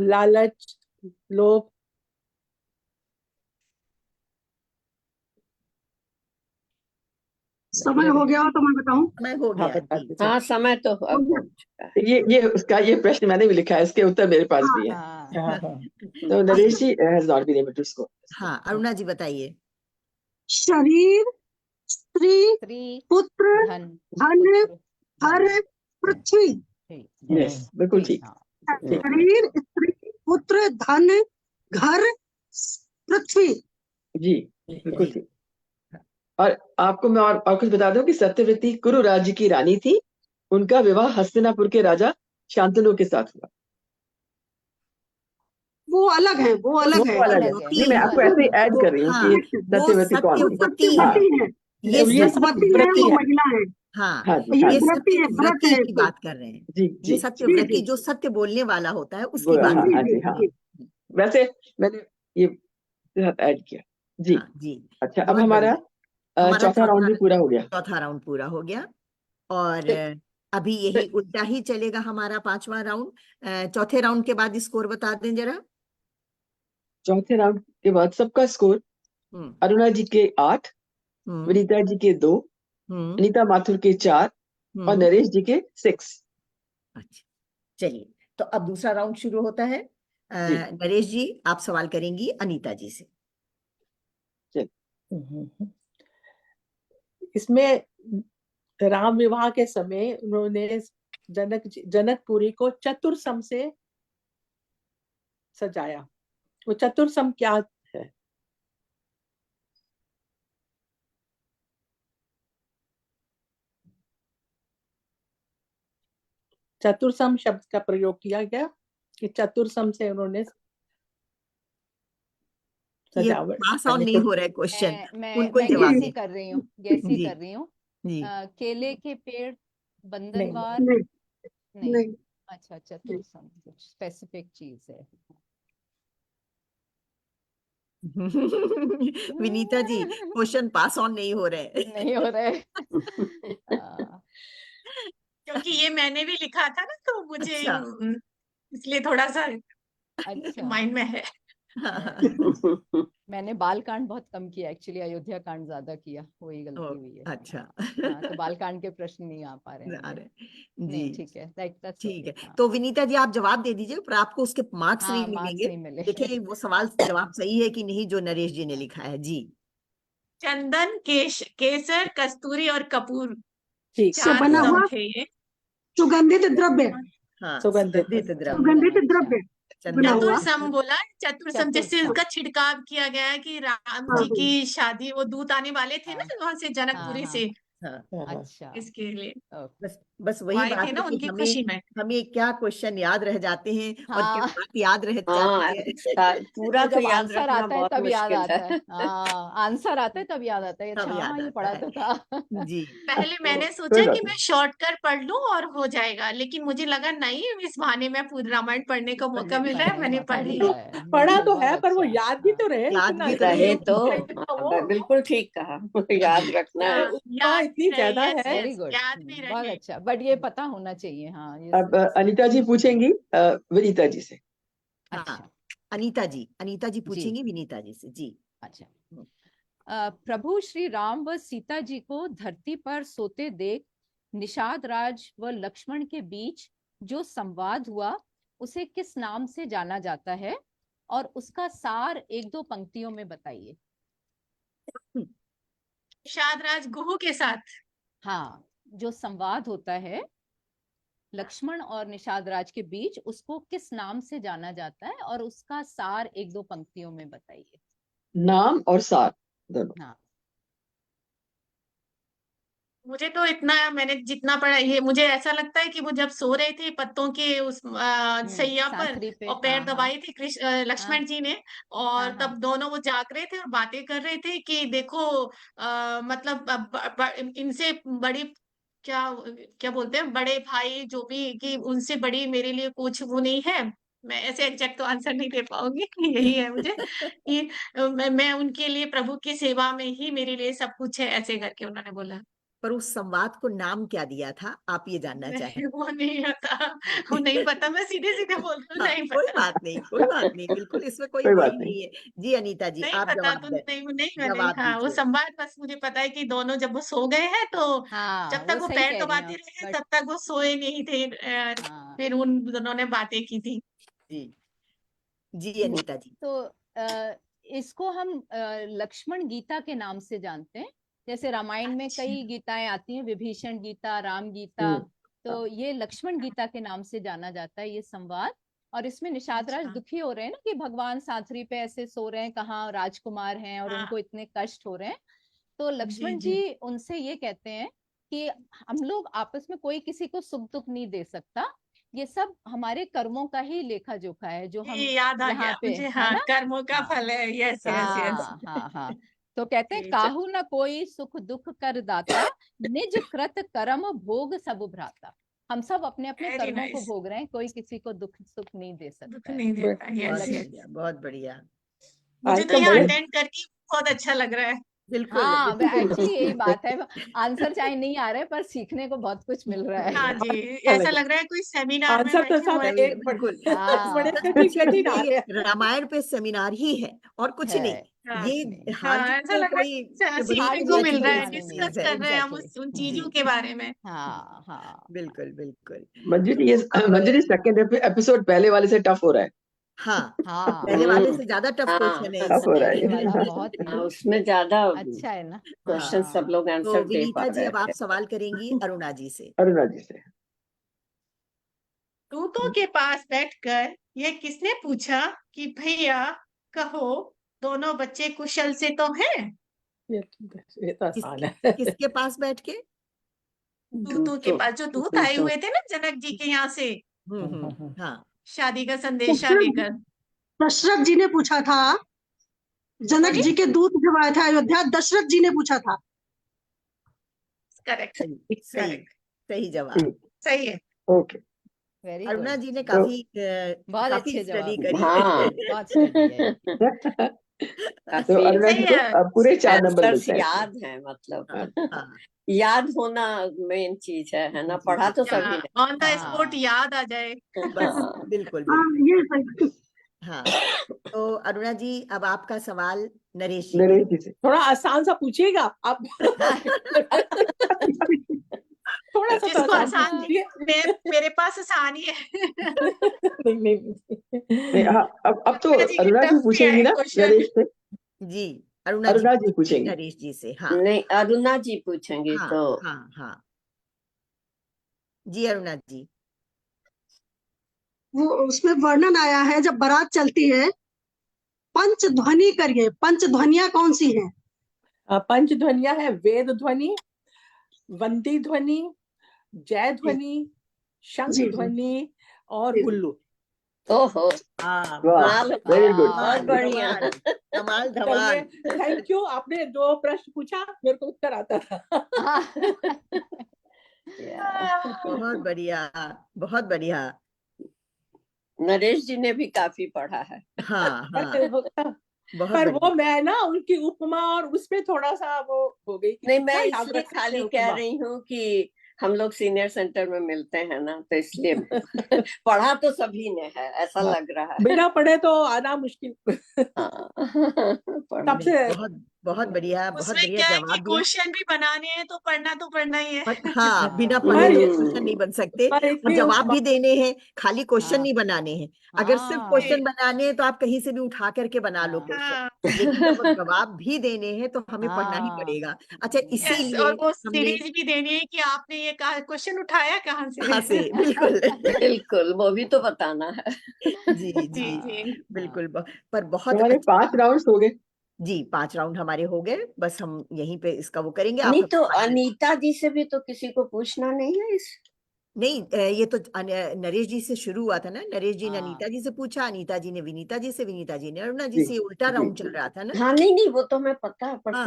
लालच, लोभ। समय हो गया हो तो मैं बताऊं? समय हो हाँ गया बता जी। दीजिए। हाँ समय तो अब हो चुका है। ये प्रश्न मैंने भी लिखा है, इसके उत्तर मेरे पास भी है। हाँ हाँ तो नरेश जी has not been able to score. हाँ, अरुणा जी बताइए। शरीर, स्त्री, स्त्री, पुत्र, धन, धन, पुत्र, हर, धन, पृथ्वी। ठीक, Yes, बिल्कुल ठीक। हाँ, ठीक। शरीर, स्त्री, पुत्र, धन, घर, पृथ्वी। जी बिल्कुल ठीक। और आपको मैं और कुछ बता दूं कि सत्यवती कुरु राज्य की रानी थी। उनका विवाह हस्तिनापुर के राजा शांतनु के साथ हुआ। वो अलग है, वो अलग है। वो अलग है। नहीं, मैं आपको ऐसे ही ऐड कर रही हूँ कि वो सत्यवती कौन थी। सत्यवती हाँ सत्यवती है, ये ये सत्यवती है, सत्यव्रती वो है। महिला है। हाँ, हाँ जी, ये हाँ ये जी, व्रती है, व्रत सत्यव्रती है की कोई। बात कर रहे हैं। जी ये जी। सत्यव्रती जी। जो सत्य बोलने वाला होता है उसकी वो बात हाँ कर हाँ रहे जी हैं। हाँ। वैसे मैंने ये ऐड किया जी। हाँ जी, अच्छा, अब बहुत हमारा बढ़िया। हमारा चौथा राउंड भी पूरा हो गया। चौथा राउंड पूरा हो गया और अभी यही उल्टा ही चलेगा हमारा पांचवा राउंड। चौथे राउंड के बाद स्कोर बता दें जरा। चौथे राउंड के बाद सबका स्कोर हम्म अरुणा जी के 8, हम्म विनीता जी के 2, हम्म अनीता माथुर के 4 और हम्म नरेश जी के 6। अच्छा, चलिए तो अब दूसरा राउंड शुरू होता है। जी। नरेश जी आप सवाल करेंगी अनीता जी से। इसमें राम विवाह के समय उन्होंने जनकपुरी को चतुर्सम से सजाया। वो चतुर्सम क्या है? चतुर्सम शब्द का प्रयोग किया गया कि चतुर्सम से उन्होंने ये सजावट पास ऑन करने नहीं को। हो रहा है क्वेश्चन, मैं उनको ही मैं जवाब गैस ही दें। कर रही हूँ, गैस ही जी कर रही हूँ। जी केले के पेड़, नहीं बंधनवार, नहीं नहीं। नहीं अच्छा, चतुर्सम कुछ स्पेसिफिक चीज है। Vinita ji question pass on नहीं हो रहे। नहीं हो रहे। क्योंकि ये मैंने भी लिखा था ना, तो मुझे अच्छा इसलिए थोड़ा सा अच्छा, माइंड में है। मैंने बाल कांड बहुत कम किया एक्चुअली, अयोध्या कांड ज्यादा किया, वही गलती हुई है। अच्छा हाँ, तो बाल कांड के प्रश्न नहीं आ पा रहे हैं मुझे। जी नहीं, ठीक है, that's ठीक है। okay, हाँ। तो विनीता जी आप जवाब दे दीजिए, पर आपको उसके मार्क्स नहीं हाँ, मार्क्स मिलेंगे। नहीं मिलेंगे। देखिए वो सवाल जवाब सही है कि नहीं जो नरेश जी ने लिखा है। जी चंदन, केसर, कस्तूरी और कपूर, ठीक। से 4 बना हुआ सम थे ये। सुगंधित द्रव्य, हाँ, सुगंधित सुगंधित द्रव्य, सुगंधित अच्छा, द्रव्य बना चंदन हुआ। चतुर्सम बोला, चतुर्सम जैसे चतुर्सम। उसका छिड़काव किया गया है कि राम हाँ जी की शादी, वो दूत आने वाले थे ना हाँ वहां से, जनकपुरी हाँ से, हाँ हाँ। अच्छा, इसके लिए ओके। बस बस वो वही आए बात थे है ना कि उनकी हमें खुशी में। हमें क्या क्वेश्चन याद रह जाते हैं और क्या हाँ, बात याद रह हाँ जाती है। पूरा वो तो जब याद आंसर रखना आता है बहुत तब याद मुश्किल आता है। है। हाँ, आंसर आता है तब याद आता है, सब अच्छा हाँ याद ये आता पढ़ा है। तो था। जी पहले मैंने कोई सोचा बात कि मैं शॉर्टकट पढ़ लूं और हो जाएगा, लेकिन मुझे लगा नहीं, इस बहाने में पूरी रामायण पढ़ने का मौका मिल रहा है, मैंने मौका पढ़ मिल ली। रहा है, पढ़ा बिल्कुल, तो बहुत है, पर वो अच्छा। याद भी हाँ, तो रहे, याद इतना भी तो रहे तो वो बिल्कुल ठीक कहा, याद रखना है। उपमा याद इतनी भी रहे, ज्यादा यस है। वेरी यस, गुड, याद भी बहुत रहे। अच्छा, बट ये पता होना चाहिए, हाँ ये अब अनीता जी पूछेंगी विनीता जी से। हाँ, अच्छा अनीता जी जी, पूछेंगी विनीता जी से। जी अच्छा। प्रभु श्री राम व सीता जी को धरती पर सोते देख निषाद राज व लक्ष्मण के बीच जो संवाद हुआ उसे किस नाम से जाना जाता है, और उसका सार एक दो पंक्तियों में बताइए। शादराज गुहू के साथ। हाँ, जो संवाद होता है लक्ष्मण और निषाद राज के बीच, उसको किस नाम से जाना जाता है, और उसका सार एक दो पंक्तियों में बताइए। नाम और सार दोनों। हाँ, मुझे तो इतना, मैंने जितना पढ़ा, ये मुझे ऐसा लगता है कि वो जब सो रहे थे पत्तों के उस सैया पर, सांथरी पे, और पैर हाँ हाँ दबाए थे लक्ष्मण जी ने, और हाँ हाँ तब दोनों वो जाग रहे थे और बातें कर रहे थे कि देखो मतलब इनसे बड़ी, क्या क्या बोलते हैं, बड़े भाई जो भी, कि उनसे बड़ी मेरे लिए कुछ वो नहीं है। मैं ऐसे एग्जैक्ट तो आंसर नहीं दे पाऊंगी, यही है मुझे कि मैं उनके लिए प्रभु की सेवा में ही मेरे लिए सब कुछ है, ऐसे करके उन्होंने बोला। पर उस संवाद को नाम क्या दिया था, आप ये जानना चाहें? नहीं, वो नहीं आता, वो नहीं पता, मैं सीधे सीधे बोल रही हूँ, हाँ, नहीं कोई पता। बात नहीं, कोई बात नहीं, बिल्कुल इसमें कोई कोई वो बात ही नहीं। नहीं है। जी अनीता जी, नहीं आप पता जवाब तो दें, नहीं मैंने, जवाब हाँ, वो दीजिए। संवाद बस मुझे पता है कि दोनों जब वो सो गए हैं तो हाँ, जब तक वो वो सही पैर कह रही हैं दबाते आप, रहे बट तब तक वो सोए नहीं थे। हाँ, फिर उन दोनों ने बातें की थी। जी जी अनीता जी। तो इसको हम लक्ष्मण गीता के नाम से जानते हैं। जैसे रामायण में अच्छा, कई गीताएं आती हैं, विभीषण गीता, राम गीता, हम्म। तो ये लक्ष्मण गीता के नाम से जाना जाता है ये संवाद। और इसमें निषाद राज अच्छा, दुखी हो रहे हैं ना कि भगवान सांथरी पे ऐसे सो रहे हैं, कहाँ राजकुमार हैं और हाँ, उनको इतने कष्ट हो रहे हैं। तो जी लक्ष्मण जी, जी उनसे ये कहते हैं कि हम लोग आपस में कोई किसी को सुख दुख नहीं दे सकता, ये सब हमारे कर्मों का ही लेखा जोखा है जो हम ये याद आ यहाँ गया पे, मुझे, है हाँ, ना। कर्मों का हाँ फल है, यस यस यस। हाँ हाँ हाँ, तो कहते हैं जी, काहू न कोई सुख दुख कर दाता, निज कृत कर्म भोग सब भ्राता। हम सब अपने अपने वेरी कर्मों को नाइस, भोग रहे हैं, कोई किसी को दुख सुख नहीं दे दुख सकता है। नहीं बस, देता, तो यस बहुत यस। लक्ष्य, बढ़िया, बहुत बढ़िया। मुझे आज तो का यहाँ बड़े अटेंड करके बहुत अच्छा लग रहा है। बिल्कुल हाँ, बिल्कुल। एक्चुअली यही बात है, आंसर चाहे नहीं आ रहे पर सीखने को बहुत कुछ मिल रहा है। हाँ जी, अच्छा ऐसा लगे। लग रहा है कोई सेमिनार में आंसर तो बैठे सब हुए हैं। सही है, एक बिल्कुल। बड़े हाँ, से भी सच कठिन में आ ये रहे हैं। रामायण पे सेमिनार ही है और कुछ है, नहीं। हाँ, ये कुछ नहीं, हाल हाँ, ही ऐसा में लग रहा कोई है बड़ी सीखने खाली को दुनिया मिल की रहा कोई है, बैठाने नहीं डिस्कस चीज है, है। कर रहे हैं हम एग्जैक्टली, उन जी चीजों के बारे में। हाँ हाँ। बिल्कुल बिल्कुल। मंजू जी, ये मंजू जी सेकंड एपिसोड पहले वाले से टफ हो रहा है। हाँ, हाँ पहले वाले हम्म, से ज्यादा टफ क्वेश्चन है हाँ टफ हो इसमें। रहा पहले वाला है। बहुत ही हाँ, उसमें ज्यादा अच्छा है ना। क्वेश्चन सब हाँ, लोग तो आंसर दे पा विनीता जी, रहे अब आप थे। सवाल करेंगी अरुणा जी से। अरुणा जी से। दूतों के पास बैठकर ये किसने पूछा कि भैया कहो, दोनों बच्चे कुशल से तो हैं? ये तो आसान किसके है। किसके पास बैठ के? दूतों के पास, जो दूत आए दूतों हुए थे ना जनक जी के यहाँ से हाँ शादी का संदेशा दशरथ लेकर। दशरथ जी ने पूछा था, जनक सॉरी, जी के दूत जब आए थे अयोध्या, दशरथ जी ने पूछा था। करेक्ट सही सही करेक्ट, सही जवाब। ठीक, सही है। ओके। वेरी अरुणा गुड, जी ने तो बहुत काफी अच्छे स्टडी जवाब करी दिए, है। हाँ बहुत स्टडी है इनकी। तो काफी अरुणा जी सही को है, पूरे 4 नंबर आंसर्स मिलते हैं। याद है, मतलब हाँ हाँ याद होना मेन चीज है ना, जी पढ़ा तो जी सभी ने। ऑन द स्पॉट हाँ याद आ जाए। बस हाँ, बिल्कुल हाँ, बिल्कुल। ये सही। हाँ, तो अरुणा जी, अब आपका सवाल नरेश जी के नरेश जी से। थोड़ा आसान सा पूछिएगा आप। थोड़ा सा तो जिसको आसान आसान पूछिए। मेरे पास आसान ही है। नहीं नहीं। नहीं, हाँ, अब तो अरुणा जी के अरुणा जी टफ भी पूछेंगी आए ना क्वेश्चन। नरेश से। जी, अरुणा जी अरुणा जी पूछेंगी पूछेंगी। नरेश जी से। हाँ नहीं, अरुणा जी पूछेंगे हाँ तो। हाँ हाँ, जी अरुणा जी। वो उसमें वर्णन आया है, जब बारात चलती है, पंचध्वनि करिए, पंचध्वनियां कौन सी हैं? पंच ध्वनिया है, वेद ध्वनि, वंदी ध्वनि, जय ध्वनि, शंख जी जी ध्वनि और जी। हुल्लू। ओहो, हाँ, वाह, कमाल, वेरी गुड। बहुत धमाल बढ़िया। धमाल, धमाल चलिए, धमाल। थैंक यू, आपने 2 प्रश्न पूछा, मेरे को उत्तर आता था। बहुत बढ़िया, बहुत बढ़िया। नरेश जी ने भी काफी पढ़ा है। हाँ हाँ, बहुत पर बढ़िया। वो मैं ना उनकी उपमा और उसमें थोड़ा सा वो हो गई कि नहीं, कितना मैं याद इसलिए रख सकते खाली हैं कह उपमा। रही हूँ कि हम लोग सीनियर सेंटर में मिलते हैं ना, तो इसलिए पढ़ा तो सभी ने है, ऐसा हाँ, लग रहा है। बिना पढ़े तो आना मुश्किल। हाँ, पढ़ा। सबसे नहीं, बहुत बहुत बढ़िया, बहुत उसमें बढ़िया क्या है कि जवाब दिया। क्वेश्चन भी बनाने हैं तो पढ़ना ही है। हाँ, बिना पर पढ़े हुए क्वेश्चन नहीं बन सकते, पर और इतनी जवाब उपमा, भी देने हैं, खाली क्वेश्चन हाँ नहीं बनाने हैं। अगर सिर्फ हाँ क्वेश्चन बनाने हैं तो आप कहीं से भी उठा करके बना लो हाँ क्वेश्चन। हाँ लेकिन जब वो जवाब भी देने हैं तो हमें पढ़ना ही हाँ पड़ेगा। अच्छा, यस, इसीलिए और वो हमने सीरीज भी देनी है कि आपने ये क्वेश्चन उठाया कहाँ से। कहाँ से, बिल्कुल बिल्कुल, वो भी तो बताना है। जी जी जी जी। बिल्कुल। पर बहुत हमारे अच्छा 5 राउंड्स हो गए। जी, 5 राउंड हमारे हो गए, बस हम यहीं पे इसका वो करेंगे। आप नहीं हमें तो final- अनीता जी से भी तो किसी को पूछना नहीं है इस। नहीं, ये तो नरेश जी से शुरू हुआ था ना। नरेश जी ने हाँ। अनीता जी से पूछा, अनीता जी ने विनीता जी से, विनीता जी ने अरुणा जी जी से, ये उल्टा जी राउंड चल रहा था ना। हाँ, नहीं नहीं, वो तो हमें पता है, पर हाँ,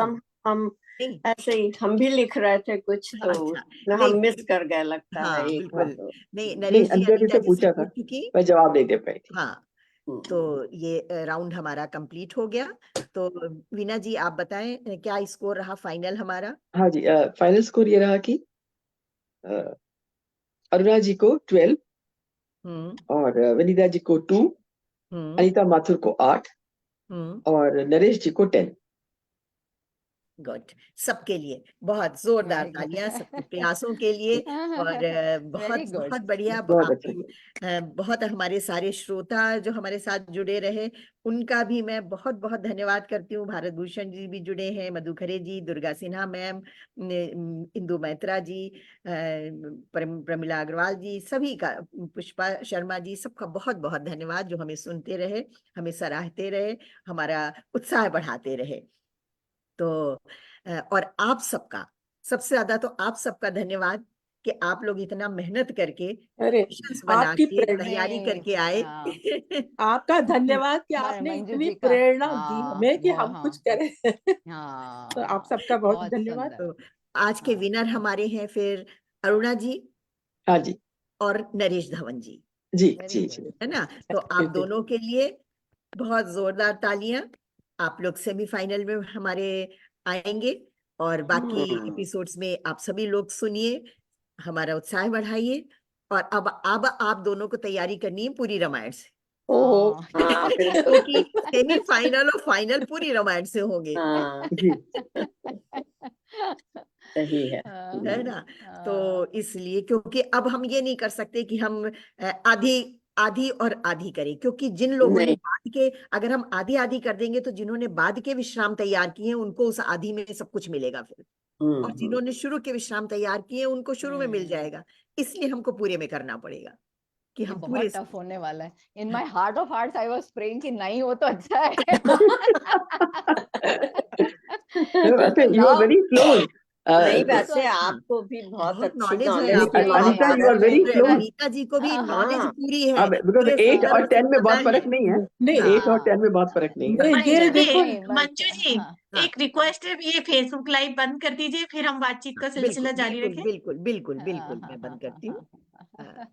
हम नहीं ऐसे ही हम भी लिख रहे थे कुछ, तो अच्छा, उसमें हम नहीं मिस कर गए लगता है हाँ एक बिल्कुल, दो। नहीं नहीं, नरेश जी अंजना जी अनीता से जी से पूछा था, पूछ चुकी। मैं जवाब नहीं दे पाई थी। हाँ, तो ये राउंड हमारा कंप्लीट हो गया। तो वीना जी आप बताएं, क्या स्कोर रहा फाइनल हमारा? हाँ जी, फाइनल स्कोर ये रहा कि अ, अरुणा जी को 12 हम्म और विनीता जी को 2, हम्म अनीता माथुर को 8 हम्म और नरेश जी को 10। गुड, सबके लिए बहुत जोरदार वेरी तालियां, सबके गुड। प्रयासों के लिए। और वेरी बहुत गुड। बहुत बढ़िया। बहुत आप अच्छा किया। बहुत हमारे सारे श्रोता जो हमारे साथ जुड़े रहे, उनका भी मैं बहुत बहुत धन्यवाद करती हूँ। भारत भूषण जी भी जुड़े हैं, मधु खरे जी, दुर्गा सिन्हा मैम, इंदु मैत्रा जी, प्रमिला अग्रवाल जी, सभी का, पुष्पा शर्मा जी, सबका बहुत बहुत धन्यवाद जो हमें सुनते रहे, हमें सराहते रहे, हमारा उत्साह बढ़ाते रहे। तो और आप सबका, सबसे ज्यादा तो आप सबका धन्यवाद कि आप लोग इतना मेहनत करके अरे, क्वेश्चंस बना आपकी के प्रेरणा, तैयारी करके आए। हाँ, आपका धन्यवाद कि आपने मंजू इतनी जी का, प्रेरणा दी हाँ हमें कि वो, हम कुछ हाँ करें। तो आप हाँ, सबका बहुत बहुत धन्यवाद। सुंदर। तो आज के हाँ विनर हमारे हैं फिर अरुणा जी हाँ जी और नरेश धवन जी, जी वेरी जी गुड। जी। है ना। तो आप बिल्कुल। दोनों के लिए बहुत जोरदार तालियां। आप लोग सेमीफाइनल में हमारे आएंगे, और बाकी एपिसोड्स में आप सभी लोग सुनिए, हमारा उत्साह बढ़ाइए। और अब आप दोनों को तैयारी करनी है पूरी रामायण से। ओहो, हाँ हाँ बिल्कुल। क्योंकि सेमीफाइनल और फाइनल पूरी रामायण से होंगे, हाँ जी सही है। है ना। तो हाँ, इसलिए, क्योंकि अब हम ये नहीं कर सकते कि हम आधी आधी और आधी करें, क्योंकि जिन लोगों ने नहीं। बाद के, अगर हम आधी आधी कर देंगे तो जिन्होंने बाद के विश्राम तैयार किए हैं उनको उस आधी में सब कुछ मिलेगा फिर, और हम्म। जिन्होंने शुरू के विश्राम तैयार किए हैं उनको शुरू में मिल जाएगा। इसलिए हमको पूरे में करना पड़ेगा कि ये हम पूरे बहुत टफ होने वाला है। In my heart of hearts I was praying कि नहीं हो तो अच्छा है। अच्छा, Because you are now very flowing. नहीं, this वैसे was आपको भी बहुत बहुत अच्छी नॉलेज है नॉलेज आपको, है Anita, you are Mahabharat very में। फ्लोइंग। विनीता जी को भी नॉलेज हाँ पूरी है, अब बिकॉज पूरे 8 और संदर्भ से 10 में बहुत पता फर्क है। नहीं है, नहीं, 8 और 10 में बहुत फर्क नहीं है। नहीं, मंजू ये जी, देखो, नहीं बट मंजू जी, हाँ, एक रिक्वेस्ट है, ये फेसबुक लाइव बंद कर दीजिए, फिर हम बातचीत का बिल्कुल सिलसिला जारी बिल्कुल रखें। बिल्कुल बिल्कुल हाँ बिल्कुल हाँ मैं हाँ बंद हाँ करती हूँ। हाँ।